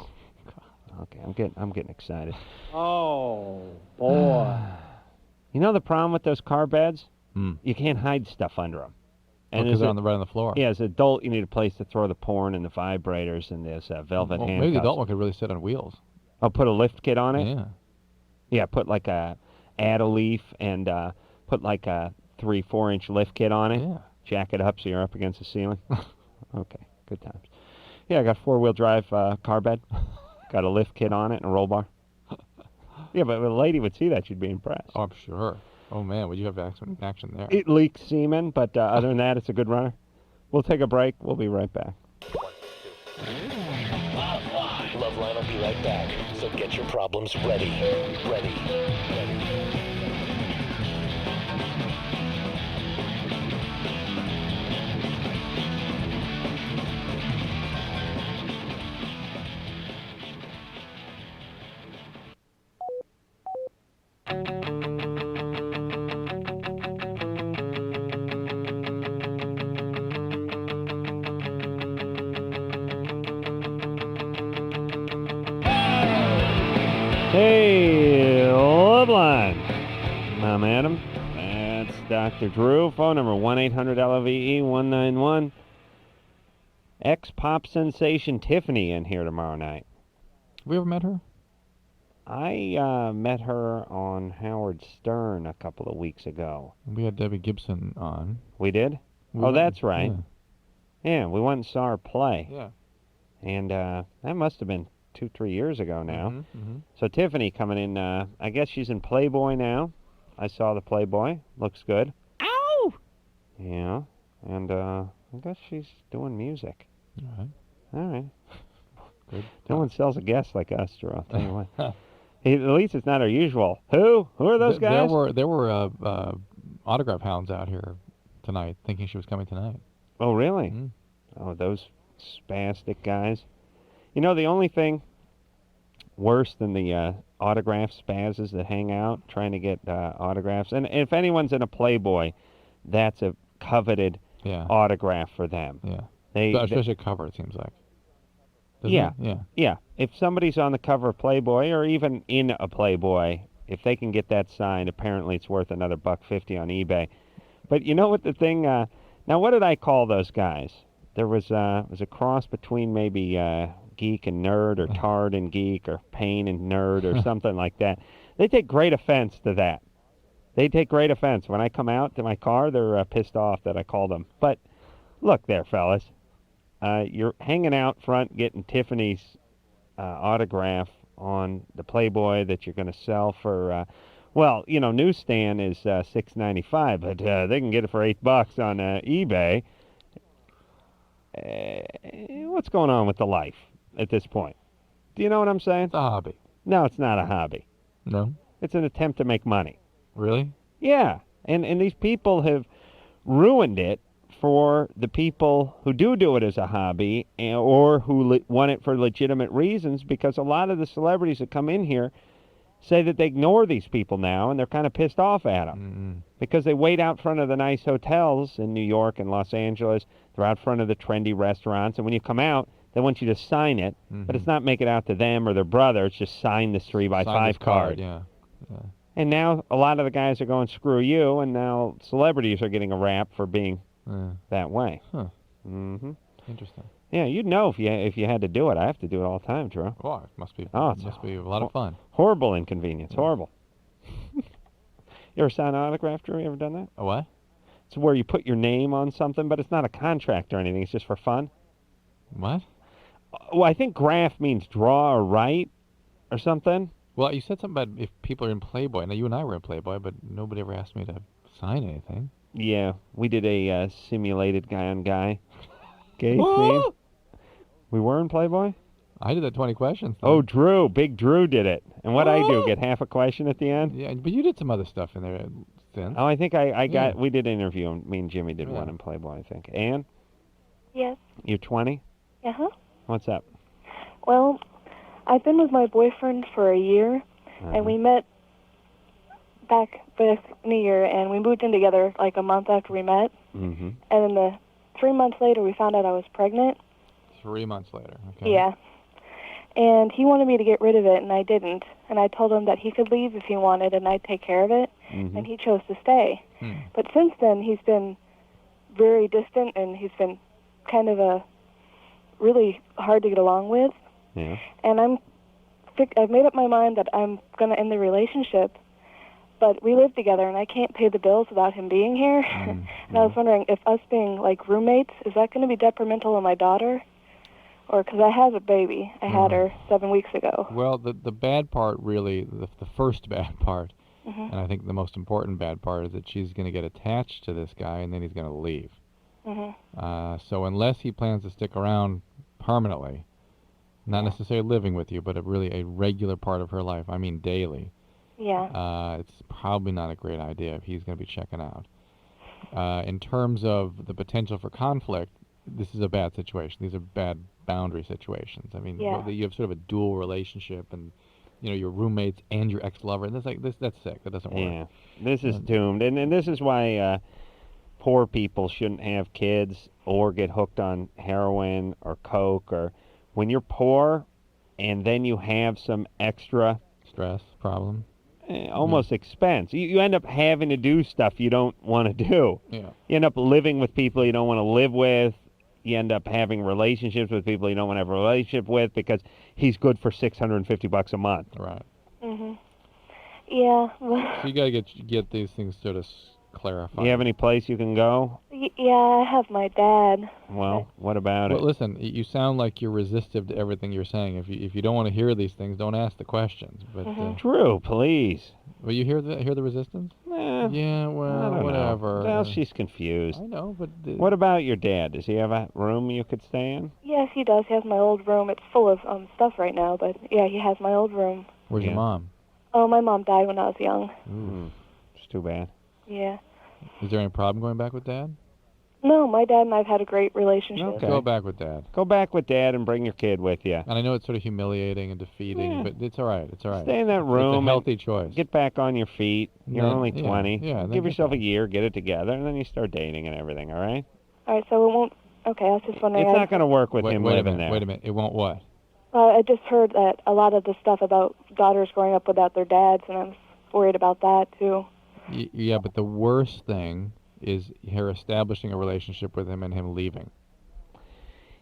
Speaker 2: Okay, I'm getting excited.
Speaker 18: Oh boy.
Speaker 2: You know the problem with those car beds? You can't hide stuff under them.
Speaker 3: And because they're right on the floor.
Speaker 2: Yeah, as an adult, you need a place to throw the porn and the vibrators and this velvet handcuffs.
Speaker 3: Maybe the adult one could really sit on wheels.
Speaker 2: Oh, put a lift kit on it?
Speaker 3: Yeah.
Speaker 2: Yeah, put like add a leaf and put like a 3-4 inch lift kit on it.
Speaker 3: Yeah.
Speaker 2: Jack it up so you're up against the ceiling. Okay, good times. Yeah, I got a 4-wheel drive car bed. Got a lift kit on it and a roll bar. Yeah, but if a lady would see that, she'd be impressed.
Speaker 3: Oh, I'm sure. Oh, man, would you have action there?
Speaker 2: It leaks semen, but other than that, it's a good runner. We'll take a break. We'll be right back.
Speaker 1: LoveLine will be right back, so get your problems ready.
Speaker 2: Hey, LoveLine. I'm Adam. That's Dr. Drew. Phone number 1-800-LOVE-191. Ex-pop sensation Tiffany in here tomorrow night.
Speaker 3: Have we ever met her?
Speaker 2: I met her on Howard Stern a couple of weeks ago.
Speaker 3: We had Debbie Gibson on.
Speaker 2: We did? That's right. Yeah, we went and saw her play.
Speaker 3: Yeah.
Speaker 2: And that must have been 2-3 years ago now.
Speaker 3: Mm-hmm.
Speaker 2: So Tiffany coming in, I guess she's in Playboy now. I saw the Playboy. Looks good.
Speaker 3: Ow!
Speaker 2: Yeah. And I guess she's doing music. All right.
Speaker 3: Good.
Speaker 2: No one sells a guest like us, Drew. I'll tell you what. At least it's not our usual. Who? Who are those guys?
Speaker 3: There were autograph hounds out here tonight, thinking she was coming tonight.
Speaker 2: Oh, really?
Speaker 3: Mm.
Speaker 2: Oh, those spastic guys. You know, the only thing worse than the autograph spazzes that hang out trying to get autographs, and if anyone's in a Playboy, that's a coveted autograph for them.
Speaker 3: Yeah. Especially a cover, it seems like.
Speaker 2: Yeah.
Speaker 3: Yeah.
Speaker 2: Yeah. If somebody's on the cover of Playboy or even in a Playboy, if they can get that signed, apparently it's worth another $1.50 on eBay. But you know what the thing? Now, what did I call those guys? There was a cross between maybe geek and nerd, or tard and geek, or pain and nerd, or something like that. They take great offense to that. They take great offense. When I come out to my car, they're pissed off that I called them. But look there, fellas. You're hanging out front getting Tiffany's autograph on the Playboy that you're going to sell for, well, you know, newsstand is $6.95, but they can get it for $8 on eBay. What's going on with the life at this point? Do you know what I'm saying?
Speaker 3: It's a hobby.
Speaker 2: No, it's not a hobby.
Speaker 3: No?
Speaker 2: It's an attempt to make money.
Speaker 3: Really?
Speaker 2: Yeah, and these people have ruined it for the people who do it as a hobby, or who want it for legitimate reasons, because a lot of the celebrities that come in here say that they ignore these people now, and they're kind of pissed off at them because they wait out front of the nice hotels in New York and Los Angeles. They're out front of the trendy restaurants, and when you come out, they want you to sign it, but it's not make it out to them or their brother. It's just sign this 3x5 card.
Speaker 3: Yeah.
Speaker 2: And now a lot of the guys are going, screw you, and now celebrities are getting a rap for being that way.
Speaker 3: Huh.
Speaker 2: Mm-hmm.
Speaker 3: Interesting.
Speaker 2: Yeah, you'd know if you had to do it. I have to do it all the time, Drew.
Speaker 3: Oh, it must be.
Speaker 2: Oh,
Speaker 3: it must be a lot of fun.
Speaker 2: Horrible inconvenience. Horrible. You ever sign an autograph, Drew? You ever done that?
Speaker 3: A what?
Speaker 2: It's where you put your name on something, but it's not a contract or anything. It's just for fun.
Speaker 3: What?
Speaker 2: Well, I think graph means draw or write or something.
Speaker 3: Well, you said something about if people are in Playboy. Now, you and I were in Playboy, but nobody ever asked me to sign anything.
Speaker 2: Yeah, we did a simulated guy-on-guy gay scene. We were in Playboy?
Speaker 3: I did that 20 questions thing.
Speaker 2: Oh, Drew. Big Drew did it. And what I do, get half a question at the end?
Speaker 3: Yeah, but you did some other stuff in there since.
Speaker 2: Oh, I think I got, we did an interview, and me and Jimmy did one in Playboy, I think. Ann?
Speaker 10: Yes.
Speaker 2: You're 20?
Speaker 10: Uh-huh.
Speaker 2: What's up?
Speaker 10: Well, I've been with my boyfriend for a year, and we met back with New Year, and we moved in together like a month after we met.
Speaker 2: Mm-hmm.
Speaker 10: And then 3 months later, we found out I was pregnant.
Speaker 3: 3 months later, okay.
Speaker 10: Yeah. And he wanted me to get rid of it, and I didn't. And I told him that he could leave if he wanted, and I'd take care of it.
Speaker 2: Mm-hmm.
Speaker 10: And he chose to stay. But since then, he's been very distant, and he's been kind of a really hard to get along with.
Speaker 2: Yeah.
Speaker 10: And I've made up my mind that I'm going to end the relationship. But we live together, and I can't pay the bills without him being here. And I was wondering if us being like roommates, is that going to be detrimental to my daughter? Or because I have a baby. I had her 7 weeks ago.
Speaker 3: Well, the bad part, really, the first bad part, and I think the most important bad part, is that she's going to get attached to this guy, and then he's going to leave. So unless he plans to stick around permanently, not necessarily living with you, but really a regular part of her life, I mean daily, it's probably not a great idea if he's going to be checking out. In terms of the potential for conflict, this is a bad situation. These are bad boundary situations. I mean, you have sort of a dual relationship, and your roommates and your ex-lover, and that's sick. That doesn't work.
Speaker 2: Yeah, this is doomed, and this is why poor people shouldn't have kids or get hooked on heroin or coke, or when you're poor, and then you have some extra
Speaker 3: stress problem.
Speaker 2: Almost expense. You end up having to do stuff you don't want to do.
Speaker 3: Yeah.
Speaker 2: You end up living with people you don't want to live with. You end up having relationships with people you don't want to have a relationship with because he's good for $650 a month.
Speaker 3: Right.
Speaker 15: Yeah.
Speaker 3: So you gotta get these things sort of clarified.
Speaker 2: Do you have any place you can go?
Speaker 15: Yeah, I have my dad.
Speaker 2: Well, what about
Speaker 3: Well,
Speaker 2: it?
Speaker 3: listen, you sound like you're resistive to everything you're saying. If you don't want to hear these things, don't ask the questions. But
Speaker 2: Drew, please.
Speaker 3: Will you hear the resistance? Yeah,
Speaker 2: I
Speaker 3: well,
Speaker 2: don't
Speaker 3: whatever.
Speaker 2: know. Well, she's confused.
Speaker 3: I know, but
Speaker 2: What about your dad? Does he have a room you could stay in?
Speaker 6: Yes, he does. He has my old room. It's full of stuff right now, but yeah, he has my old room.
Speaker 3: Where's your mom?
Speaker 6: Oh, my mom died when I was young.
Speaker 2: It's too bad.
Speaker 6: Yeah.
Speaker 3: Is there any problem going back with Dad?
Speaker 6: No, my dad and I've had a great relationship.
Speaker 2: Okay.
Speaker 3: Go back with Dad.
Speaker 2: Go back with Dad and bring your kid with you.
Speaker 3: And I know it's sort of humiliating and defeating,
Speaker 2: Yeah.
Speaker 3: but it's all right. It's all right.
Speaker 2: Stay in that
Speaker 3: It's
Speaker 2: room.
Speaker 3: a
Speaker 2: and
Speaker 3: healthy choice.
Speaker 2: Get back on your feet. You're
Speaker 3: Yeah,
Speaker 2: only
Speaker 3: yeah,
Speaker 2: 20.
Speaker 3: yeah, then
Speaker 2: Give
Speaker 3: get
Speaker 2: yourself a year, get it together, and then you start dating and everything, all right?
Speaker 6: All right, so it won't... Okay, I was just wondering...
Speaker 2: It's not going to work with him
Speaker 3: wait a
Speaker 2: living
Speaker 3: minute,
Speaker 2: there.
Speaker 3: Wait a minute. It won't what?
Speaker 6: I just heard that a lot of the stuff about daughters growing up without their dads, and I'm worried about that, too.
Speaker 3: Yeah, but the worst thing is her establishing a relationship with him and him leaving.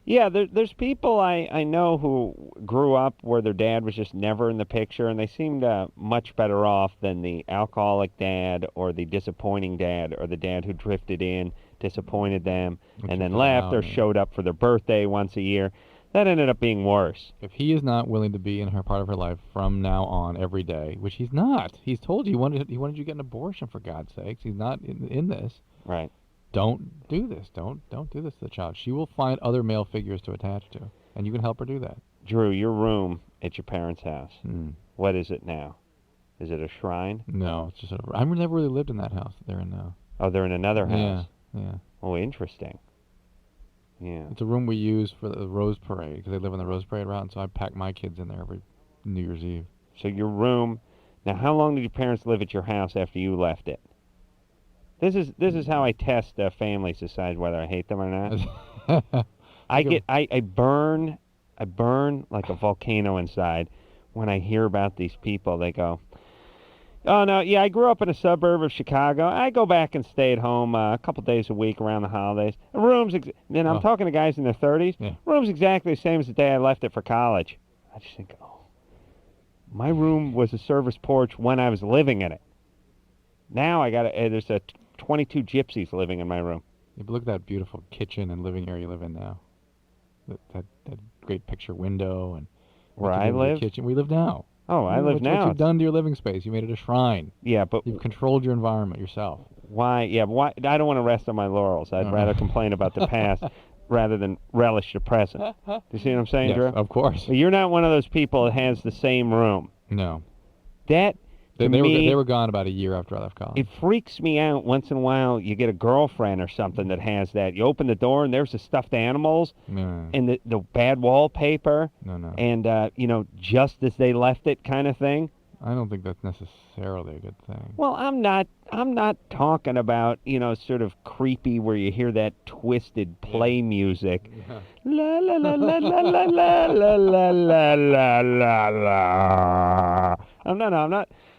Speaker 2: Yeah, there's people I know who grew up where their dad was just never in the picture, and they seemed much better off than the alcoholic dad or the disappointing dad or the dad who drifted in, disappointed them, and then left or showed up for their birthday once a year. That ended up being worse.
Speaker 3: If he is not willing to be in her part of her life from now on every day, which he's not, he's told you he wanted you to get an abortion, for God's sakes. He's not in this.
Speaker 2: Right.
Speaker 3: Don't do this. Don't do this to the child. She will find other male figures to attach to, and you can help her do that.
Speaker 2: Drew, your room at your parents' house, what is it now? Is it a shrine?
Speaker 3: No, it's just I've never really lived in that house that they're in now.
Speaker 2: Oh, they're in another house?
Speaker 3: Yeah.
Speaker 2: Oh, interesting. Yeah.
Speaker 3: It's a room we use for the Rose Parade, because they live on the Rose Parade route, and so I pack my kids in there every New Year's Eve.
Speaker 2: So your room... Now, how long did your parents live at your house after you left it? This is how I test families to decide whether I hate them or not. I burn like a volcano inside when I hear about these people. They go, oh no, yeah, I grew up in a suburb of Chicago. I go back and stay at home a couple days a week around the holidays. The room's then I'm talking to guys in their 30s. Yeah. Room's exactly the same as the day I left it for college. I just think, oh, my room was a service porch when I was living in it. Now there's 22 gypsies living in my room.
Speaker 3: Yeah, but look at that beautiful kitchen and living area you live in now. That great picture window and
Speaker 2: where I live.
Speaker 3: Kitchen we live now.
Speaker 2: Oh, I live now.
Speaker 3: What you've done to your living space? You made it a shrine.
Speaker 2: Yeah, but
Speaker 3: you've controlled your environment yourself.
Speaker 2: Why? Yeah, why? I don't want to rest on my laurels. I'd rather complain about the past rather than relish the present. Do you see what I'm saying,
Speaker 3: yes,
Speaker 2: Drew?
Speaker 3: Of course.
Speaker 2: But you're not one of those people that has the same room.
Speaker 3: No.
Speaker 2: That.
Speaker 3: They were gone about a year after I left college.
Speaker 2: It freaks me out once in a while. You get a girlfriend or something that has that. You open the door and there's the stuffed animals and the bad wallpaper.
Speaker 3: No.
Speaker 2: And just as they left it, kind of thing.
Speaker 3: I don't think that's necessarily a good thing.
Speaker 2: Well, I'm not talking about sort of creepy where you hear that twisted play music. La la la la la la la la la la la la. I'm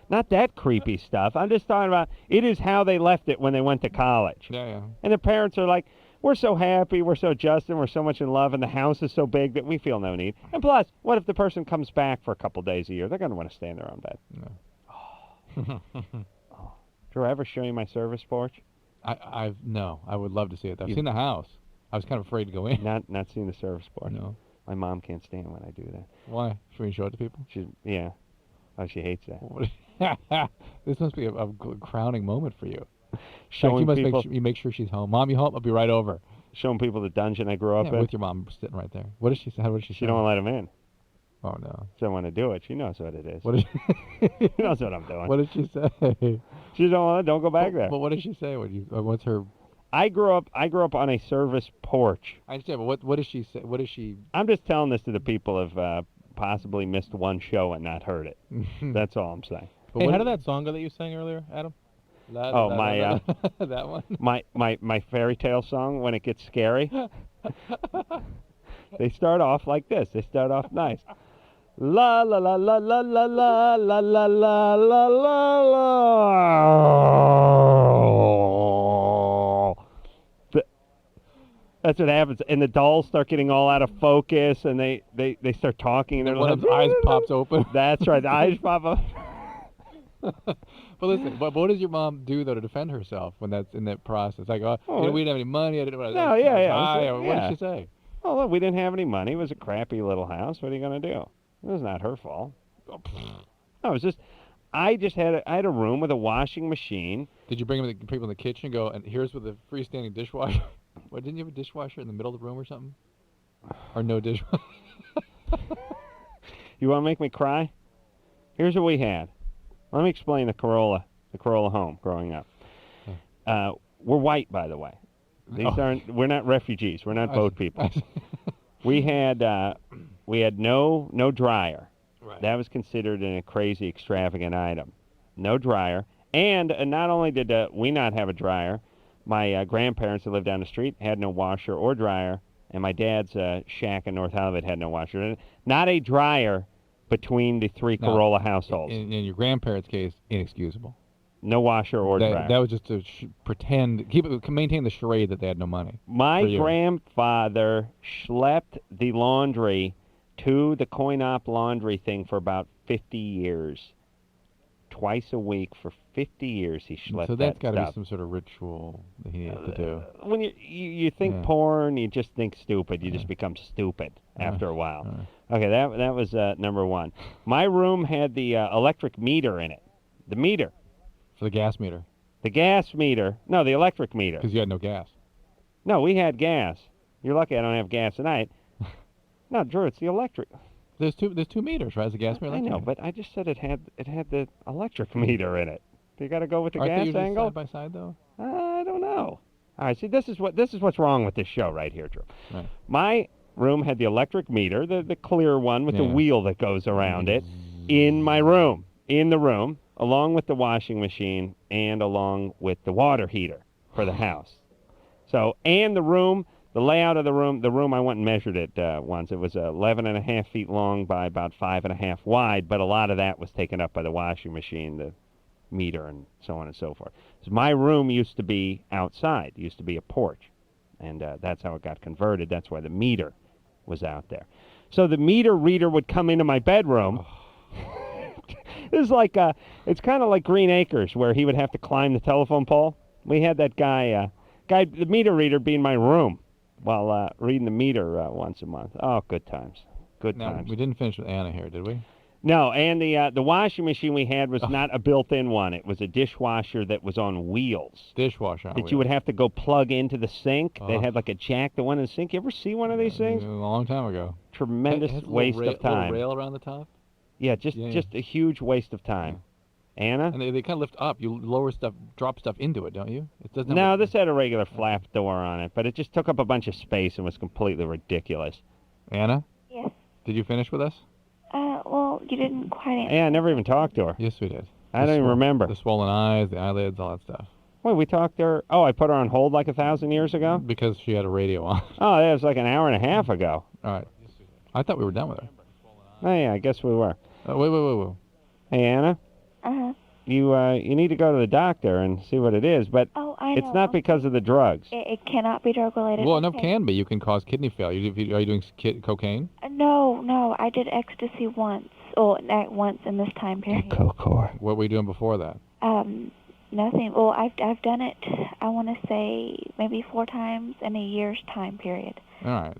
Speaker 2: not that creepy stuff. I'm just talking about it is how they left it when they went to college.
Speaker 3: Yeah.
Speaker 2: And the parents are like, we're so happy, we're so adjusted, we're so much in love, and the house is so big that we feel no need. And plus, what if the person comes back for a couple days a year? They're going to want to stay in their own bed. Oh. Drew, I ever show you my service porch?
Speaker 3: No. I would love to see it. I've seen the house. I was kind of afraid to go in.
Speaker 2: Not seeing the service porch.
Speaker 3: No.
Speaker 2: My mom can't stand when I do that.
Speaker 3: Why? Should we show it to people?
Speaker 2: Yeah. Oh, she hates that.
Speaker 3: This must be a crowning moment for you.
Speaker 2: Showing people.
Speaker 3: You make sure she's home. Mom, you home? I'll be right over.
Speaker 2: Showing people the dungeon I grew up in.
Speaker 3: With your mom sitting right there. What does she say? What does she say?
Speaker 2: She don't want to let him in.
Speaker 3: Oh no.
Speaker 2: She don't want to do it. She knows what it is.
Speaker 3: What is
Speaker 2: she knows what I'm doing.
Speaker 3: What did she say?
Speaker 2: She don't go back there.
Speaker 3: But what did she say? What's her?
Speaker 2: I grew up on a service porch.
Speaker 3: I understand, but what does she say? What is she?
Speaker 2: I'm just telling this to the people who've possibly missed one show and not heard it. That's all I'm saying.
Speaker 19: Hey, how did that song go that you sang earlier, Adam?
Speaker 3: That one.
Speaker 2: My fairy tale song when it gets scary. They start off like this. They start off nice. La la la la la la la la la la la la. That's what happens, and the dolls start getting all out of focus, and they start talking, and
Speaker 3: one of the eyes pops open.
Speaker 2: That's right, the eyes pop up.
Speaker 3: But listen, what does your mom do though to defend herself when that's in that process? Like, we didn't have any money. I didn't.
Speaker 2: No, yeah.
Speaker 3: What did she say?
Speaker 2: Oh, look, we didn't have any money. It was a crappy little house. What are you gonna do? It was not her fault. No, it was just. I had a room with a washing machine.
Speaker 3: Did you bring people in the kitchen and go, and here's with the freestanding dishwasher? What, didn't you have a dishwasher in the middle of the room or something? Or no dishwasher?
Speaker 2: You want to make me cry? Here's what we had. Let me explain the Corolla home growing up. We're white, by the way. We're not refugees. We're not boat people. We had no dryer.
Speaker 3: Right.
Speaker 2: That was considered a crazy extravagant item. No dryer. And not only did we not have a dryer, my grandparents that lived down the street had no washer or dryer, and my dad's shack in North Hollywood had no washer. Not a dryer between the three Corolla households.
Speaker 3: In your grandparents' case, inexcusable.
Speaker 2: No washer or dryer.
Speaker 3: That was just to maintain the charade that they had no money.
Speaker 2: My grandfather schlepped the laundry to the coin-op laundry thing for about 50 years. Twice a week for 50 years he schlepped that stuff.
Speaker 3: So that's got to be some sort of ritual that he needed to do.
Speaker 2: When you think porn, you just think stupid. You just become stupid after a while. Okay, that was number one. My room had the electric meter in it. The meter.
Speaker 3: For the gas meter?
Speaker 2: The gas meter. No, the electric meter.
Speaker 3: Because you had no gas.
Speaker 2: No, we had gas. You're lucky I don't have gas tonight. No, Drew, it's the electric.
Speaker 3: There's two meters, right? It's a gas meter.
Speaker 2: I know, but I just said it had the electric meter in it. You got to go with the gas
Speaker 3: they
Speaker 2: angle.
Speaker 3: Side by side though?
Speaker 2: I don't know. All right, see, this is what's wrong with this show right here, Drew.
Speaker 3: Right.
Speaker 2: My room had the electric meter, the clear one with the wheel that goes around it, in my room, along with the washing machine and along with the water heater for the house. So, and the room. The layout of the room I went and measured it once. It was 11.5 feet long by about 5.5 wide, but a lot of that was taken up by the washing machine, the meter, and so on and so forth. So my room used to be outside. It used to be a porch, and that's how it got converted. That's why the meter was out there. So the meter reader would come into my bedroom. This is like, it's kind of like Green Acres, where he would have to climb the telephone pole. We had that guy, the meter reader, be in my room while reading the meter once a month. Oh, good times. Good times.
Speaker 3: We didn't finish with Anna here, did we?
Speaker 2: No, and the washing machine we had was not a built-in one. It was a dishwasher that was on wheels.
Speaker 3: Dishwasher on
Speaker 2: that
Speaker 3: wheels.
Speaker 2: You would have to go plug into the sink. They had like a jack that went in the sink. You ever see one of these things?
Speaker 3: A long time ago.
Speaker 2: Tremendous waste of time.
Speaker 3: Little rail around the top?
Speaker 2: Yeah, just a huge waste of time. Anna?
Speaker 3: And they kind of lift up. You lower stuff, drop stuff into it, don't you? It doesn't.
Speaker 2: No, this had a regular flap door on it, but it just took up a bunch of space and was completely ridiculous.
Speaker 3: Anna?
Speaker 9: Yes.
Speaker 3: Did you finish with us?
Speaker 9: Well, you didn't quite answer.
Speaker 2: Yeah, I never even talked to her.
Speaker 3: Yes, we did.
Speaker 2: I don't even remember.
Speaker 3: The swollen eyes, the eyelids, all that stuff.
Speaker 2: Wait, we talked to her? Oh, I put her on hold like 1,000 years ago?
Speaker 3: Because she had a radio on.
Speaker 2: Oh, that was like an hour and a half ago.
Speaker 3: All right. I thought we were done with her.
Speaker 2: Oh, yeah, I guess we were.
Speaker 3: Wait.
Speaker 2: Hey, Anna?
Speaker 9: Uh-huh.
Speaker 2: You need to go to the doctor and see what it is, but it's not because of the drugs.
Speaker 9: It cannot be drug-related.
Speaker 3: Well, no, it can be. You can cause kidney failure. Are you doing cocaine?
Speaker 9: No. I did ecstasy once. Oh, not once in this time period.
Speaker 3: What were you doing before that?
Speaker 9: Nothing. Well, I've done it, I want to say, maybe 4 times in a year's time period.
Speaker 3: All right.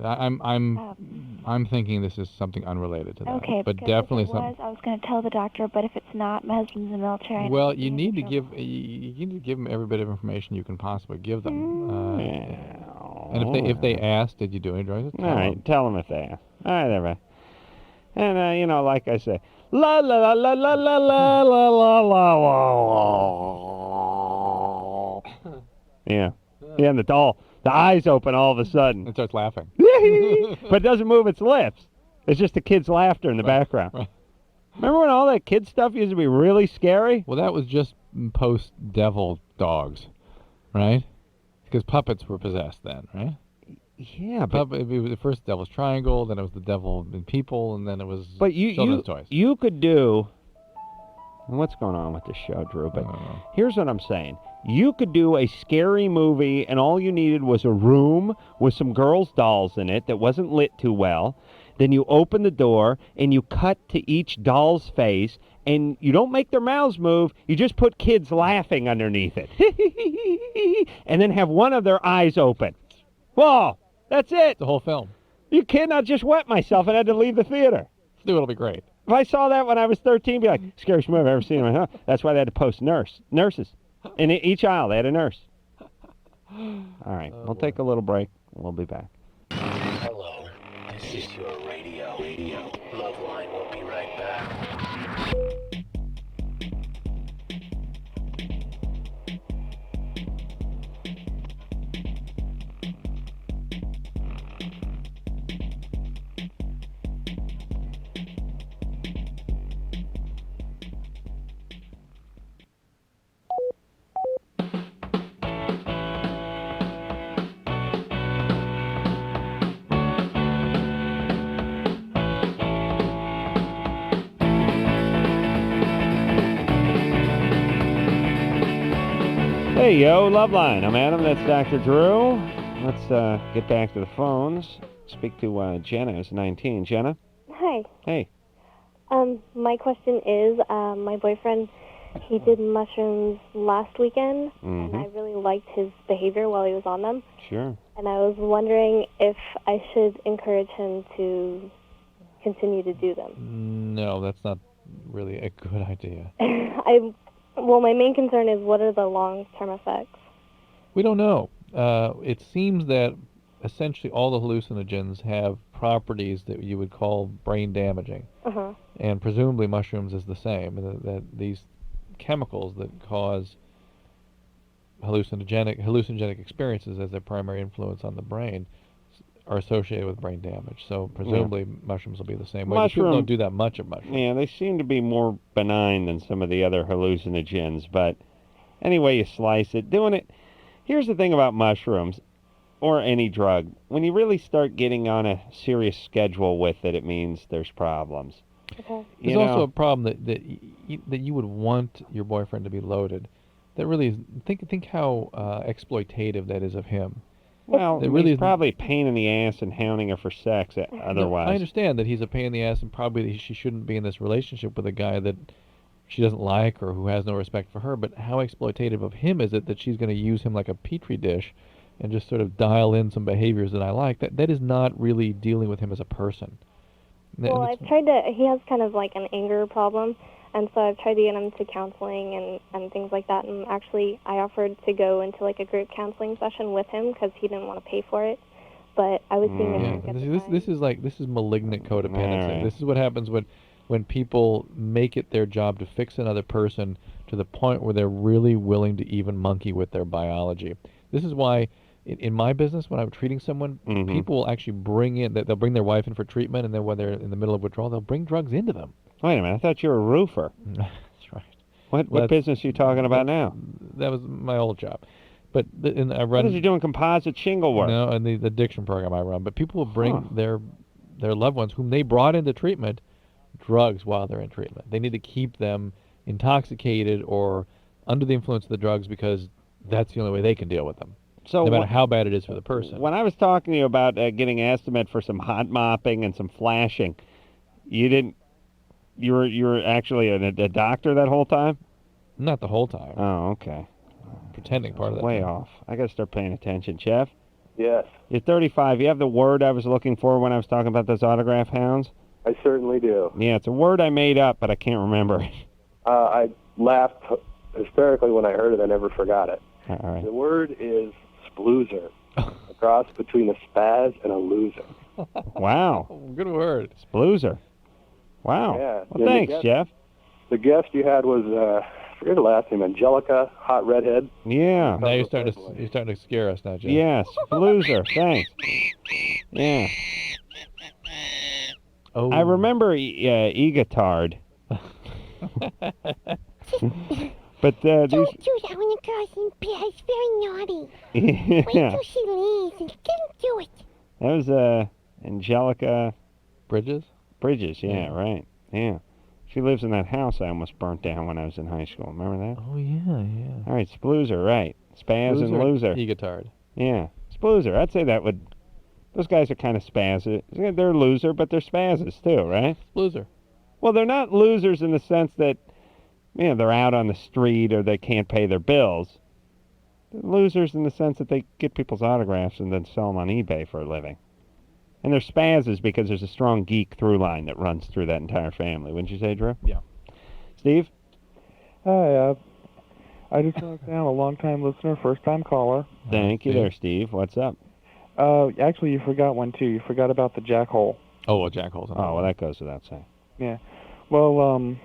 Speaker 3: I'm thinking this is something unrelated to that.
Speaker 9: Okay,
Speaker 3: but definitely something.
Speaker 9: I was going to tell the doctor, but if it's not, my husband's in the military.
Speaker 3: Well, you need to give them every bit of information you can possibly give them. And if they ask, did you do any drugs?
Speaker 2: All right, tell them if they ask. All right, everybody. And like I say, la la la la la la la la la la. Yeah, and the eyes open all of a sudden.
Speaker 3: It starts laughing.
Speaker 2: But it doesn't move its lips. It's just the kid's laughter in the background.
Speaker 3: Right.
Speaker 2: Remember when all that kid stuff used to be really scary?
Speaker 3: Well, that was just post-devil dogs, right? Because puppets were possessed then, right?
Speaker 2: Yeah, but
Speaker 3: it was the first Devil's Triangle, then it was the devil in people, and then it was children's toys.
Speaker 2: You could do... What's going on with this show, Drew? But here's what I'm saying. You could do a scary movie, and all you needed was a room with some girls' dolls in it that wasn't lit too well. Then you open the door, and you cut to each doll's face, and you don't make their mouths move. You just put kids laughing underneath it. And then have one of their eyes open. Whoa, that's it.
Speaker 3: The whole film.
Speaker 2: You kidding? I just wet myself and had to leave the theater.
Speaker 3: It'll be great.
Speaker 2: If I saw that when I was 13, I'd be like, scariest movie I've ever seen. Huh? That's why they had to post nurses. In each aisle, they had a nurse. All right, we'll take a little break. We'll be back.
Speaker 1: Hello, this is your radio. LoveLine will be right back.
Speaker 2: Hey, yo, Loveline. I'm Adam. That's Dr. Drew. Let's get back to the phones. Speak to Jenna, who's 19. Jenna?
Speaker 15: Hi.
Speaker 2: Hey.
Speaker 15: My question is, my boyfriend, he did mushrooms last weekend, and I really liked his behavior while he was on them.
Speaker 2: Sure.
Speaker 15: And I was wondering if I should encourage him to continue to do them.
Speaker 3: No, that's not really a good idea.
Speaker 15: Well, my main concern is what are the long-term effects?
Speaker 3: We don't know. It seems that essentially all the hallucinogens have properties that you would call brain damaging.
Speaker 15: Uh-huh.
Speaker 3: And presumably mushrooms is the same. That these chemicals that cause hallucinogenic experiences as their primary influence on the brain are associated with brain damage. So presumably mushrooms will be the same way. People don't do that much of mushrooms.
Speaker 2: Yeah, they seem to be more benign than some of the other hallucinogens, but any way you slice it, doing it. Here's the thing about mushrooms, or any drug. When you really start getting on a serious schedule with it, it means there's problems.
Speaker 15: Okay.
Speaker 3: There's also a problem that you would want your boyfriend to be loaded. That really is, think how exploitative that is of him.
Speaker 2: Well,
Speaker 3: it really
Speaker 2: he's probably a pain in the ass and hounding her for sex otherwise.
Speaker 3: I understand that he's a pain in the ass and probably she shouldn't be in this relationship with a guy that she doesn't like or who has no respect for her, but how exploitative of him is it that she's going to use him like a petri dish and just sort of dial in some behaviors that I like? That is not really dealing with him as a person.
Speaker 15: Well, I've tried to, he has kind of like an anger problem, and so I've tried to get him to counseling and things like that, and actually I offered to go into like a group counseling session with him because he didn't want to pay for it, but I was seeing
Speaker 3: this is malignant codependency.
Speaker 2: Right.
Speaker 3: This is what happens when people make it their job to fix another person to the point where they're really willing to even monkey with their biology. This is why in my business, when I'm treating someone, people will actually they'll bring their wife in for treatment, and then when they're in the middle of withdrawal, they'll bring drugs into them.
Speaker 2: Wait a minute, I thought you were a roofer.
Speaker 3: That's right.
Speaker 2: What business are you talking about now?
Speaker 3: That was my old job. But I run.
Speaker 2: What is he doing? Composite shingle work?
Speaker 3: No, and the addiction program I run. But people will bring their loved ones, whom they brought into treatment, drugs while they're in treatment. They need to keep them intoxicated or under the influence of the drugs because that's the only way they can deal with them.
Speaker 2: So
Speaker 3: no matter how bad it is for the person.
Speaker 2: When I was talking to you about getting an estimate for some hot mopping and some flashing, you were actually a doctor that whole time?
Speaker 3: Not the whole time.
Speaker 2: Oh, okay.
Speaker 3: Pretending part of that.
Speaker 2: Way off. I got to start paying attention. Jeff?
Speaker 20: Yes.
Speaker 2: You're 35. You have the word I was looking for when I was talking about those autograph hounds?
Speaker 20: I certainly do.
Speaker 2: Yeah, it's a word I made up, but I can't remember it.
Speaker 20: I laughed hysterically when I heard it. I never forgot it.
Speaker 2: All right.
Speaker 20: The word is sploozer, a cross between a spaz and a loser.
Speaker 2: Wow.
Speaker 3: Good word.
Speaker 2: Sploozer. Wow.
Speaker 20: Yeah.
Speaker 2: Well, thanks, Jeff.
Speaker 20: The guest you had was, I forget her last name, Angelica, hot redhead.
Speaker 2: Yeah.
Speaker 3: Now you're starting to scare us now, Jeff.
Speaker 2: Yes, Sploozer. Thanks. Yeah.
Speaker 3: Oh.
Speaker 2: I remember Egatard. But these...
Speaker 11: Don't do that when a girl's in bed. It's very naughty.
Speaker 2: Yeah.
Speaker 11: Wait till she leaves and don't do it.
Speaker 2: That was Angelica...
Speaker 3: Bridges?
Speaker 2: Bridges, yeah, right. Yeah. She lives in that house I almost burnt down when I was in high school. Remember that?
Speaker 3: Oh, yeah.
Speaker 2: All right, Sploozer, right. Spaz and Loser.
Speaker 3: Egotard.
Speaker 2: Yeah, Sploozer. I'd say that would... Those guys are kind of spazzes. They're loser, but they're spazzes too, right?
Speaker 3: Loser.
Speaker 2: Well, they're not losers in the sense that, they're out on the street or they can't pay their bills. They're losers in the sense that they get people's autographs and then sell them on eBay for a living. And they're spazzes because there's a strong geek through line that runs through that entire family. Wouldn't you say, Drew?
Speaker 3: Yeah.
Speaker 2: Steve?
Speaker 13: Hi, I just want to say I'm a long-time listener, first-time caller.
Speaker 2: Thank you there, Steve. What's up?
Speaker 13: Actually, you forgot one, too. You forgot about the jackhole.
Speaker 3: Oh, well, jackhole's on.
Speaker 2: Oh, well, that goes without saying.
Speaker 13: Yeah. Well,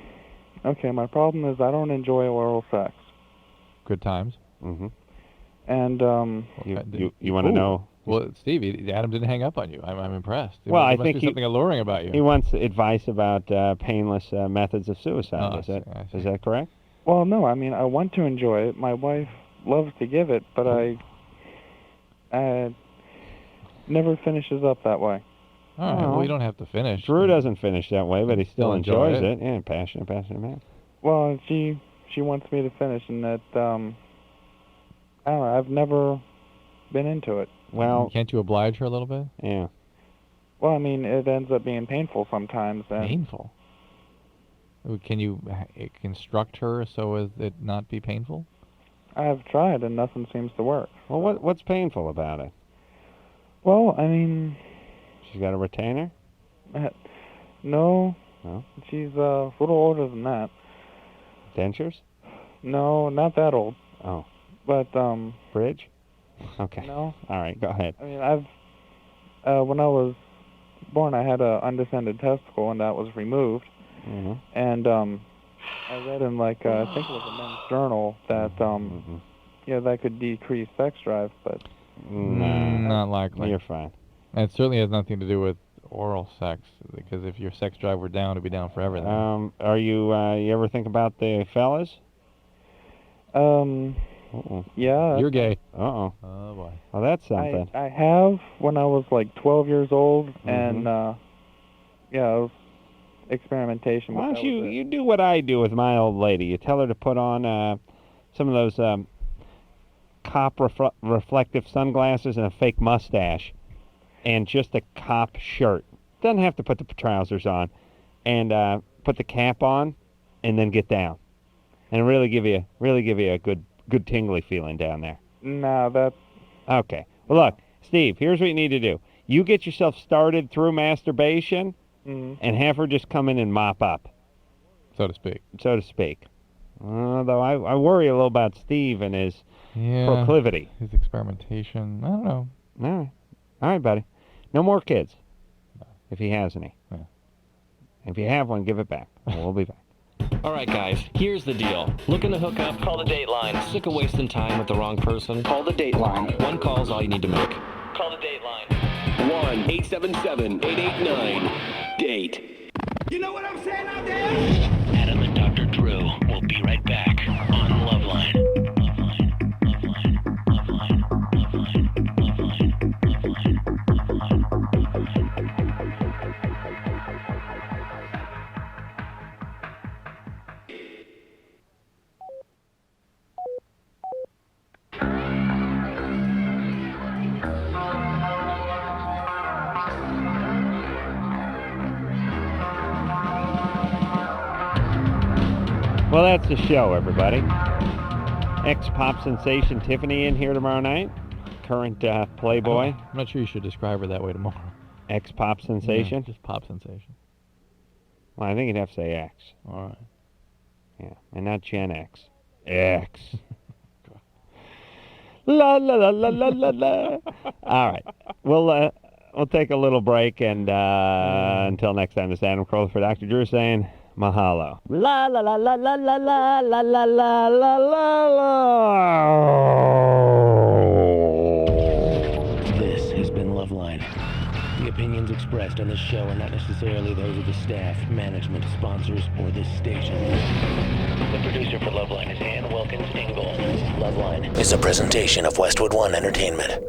Speaker 13: okay, my problem is I don't enjoy oral sex.
Speaker 3: Good times.
Speaker 2: Mm-hmm.
Speaker 13: And,
Speaker 2: You want to know?
Speaker 3: Well, Steve, Adam didn't hang up on you. I'm impressed.
Speaker 2: Well,
Speaker 3: there
Speaker 2: I
Speaker 3: must
Speaker 2: think
Speaker 3: be something alluring about you.
Speaker 2: He wants advice about painless methods of suicide. Is that correct?
Speaker 13: Well, no, I mean, I want to enjoy it. My wife loves to give it, but I never finishes up that way.
Speaker 3: All right, well, you don't have to finish.
Speaker 2: Drew doesn't finish that way, but he still
Speaker 3: enjoy
Speaker 2: enjoys
Speaker 3: it.
Speaker 2: Yeah, passionate man.
Speaker 13: Well, she wants me to finish, and that, I don't know, I've never been into it.
Speaker 2: Well,
Speaker 3: can't you oblige her a little bit?
Speaker 2: Yeah.
Speaker 13: Well, I mean, it ends up being painful sometimes. And
Speaker 3: Painful? Can you construct her so as it not be painful?
Speaker 13: I've tried, and nothing seems to work.
Speaker 2: Well, what's painful about it?
Speaker 13: Well, I mean...
Speaker 2: She's got a retainer?
Speaker 13: No.
Speaker 2: No?
Speaker 13: She's a little older than that.
Speaker 2: Dentures?
Speaker 13: No, not that old.
Speaker 2: Oh.
Speaker 13: But,
Speaker 2: Bridge? Okay.
Speaker 13: No.
Speaker 2: All right, go ahead.
Speaker 13: I mean, when I was born, I had a undescended testicle, and that was removed.
Speaker 2: Mm-hmm.
Speaker 13: And, I read in, I think it was a men's journal that, that could decrease sex drive, but...
Speaker 3: Not likely.
Speaker 2: You're fine.
Speaker 3: And it certainly has nothing to do with oral sex, because if your sex drive were down, it'd be down for everything.
Speaker 2: Are you ever think about the fellas?
Speaker 13: Yeah.
Speaker 3: You're gay.
Speaker 2: Uh-oh.
Speaker 3: Oh, boy.
Speaker 2: Well, that's something.
Speaker 13: I have when I was 12 years old, and it was experimentation.
Speaker 2: Why don't you do what I do with my old lady? You tell her to put on some of those cop reflective sunglasses and a fake mustache, and just a cop shirt. Doesn't have to put the trousers on, and put the cap on, and then get down, and really give you a good tingly feeling down there.
Speaker 13: No, that's...
Speaker 2: Okay. Well, look, Steve, here's what you need to do. You get yourself started through masturbation, and have her just come in and mop up.
Speaker 3: So to speak.
Speaker 2: Although I worry a little about Steve and his proclivity.
Speaker 3: His experimentation. I don't know.
Speaker 2: All right, buddy. No more kids. If he has any.
Speaker 3: Yeah.
Speaker 2: If you have one, give it back. We'll be back.
Speaker 1: All right, guys, here's the deal. Looking to hook up? Call the Dateline. Sick of wasting time with the wrong person? Call the Dateline. One call's all you need to make. Call the Dateline.
Speaker 8: 1-877-889-DATE. You know what I'm saying out there?
Speaker 1: Adam and Dr. Drew will be right back on LoveLine.
Speaker 2: Well, that's the show, everybody. Ex-pop sensation Tiffany in here tomorrow night. Current Playboy.
Speaker 3: I'm not sure you should describe her that way tomorrow.
Speaker 2: Ex-pop sensation?
Speaker 3: Yeah, just pop sensation.
Speaker 2: Well, I think you'd have to say X.
Speaker 3: All right.
Speaker 2: Yeah, and not Gen X. X. La la la la la la la. All right. We'll take a little break, and until next time, this is Adam Carolla for Dr. Drew saying mahalo. La la la la la la la la la la la la.
Speaker 1: This has been LoveLine. The opinions expressed on this show are not necessarily those of the staff, management, sponsors, or this station. The producer for LoveLine is Ann Wilkins Ingle. LoveLine is a presentation of Westwood One Entertainment.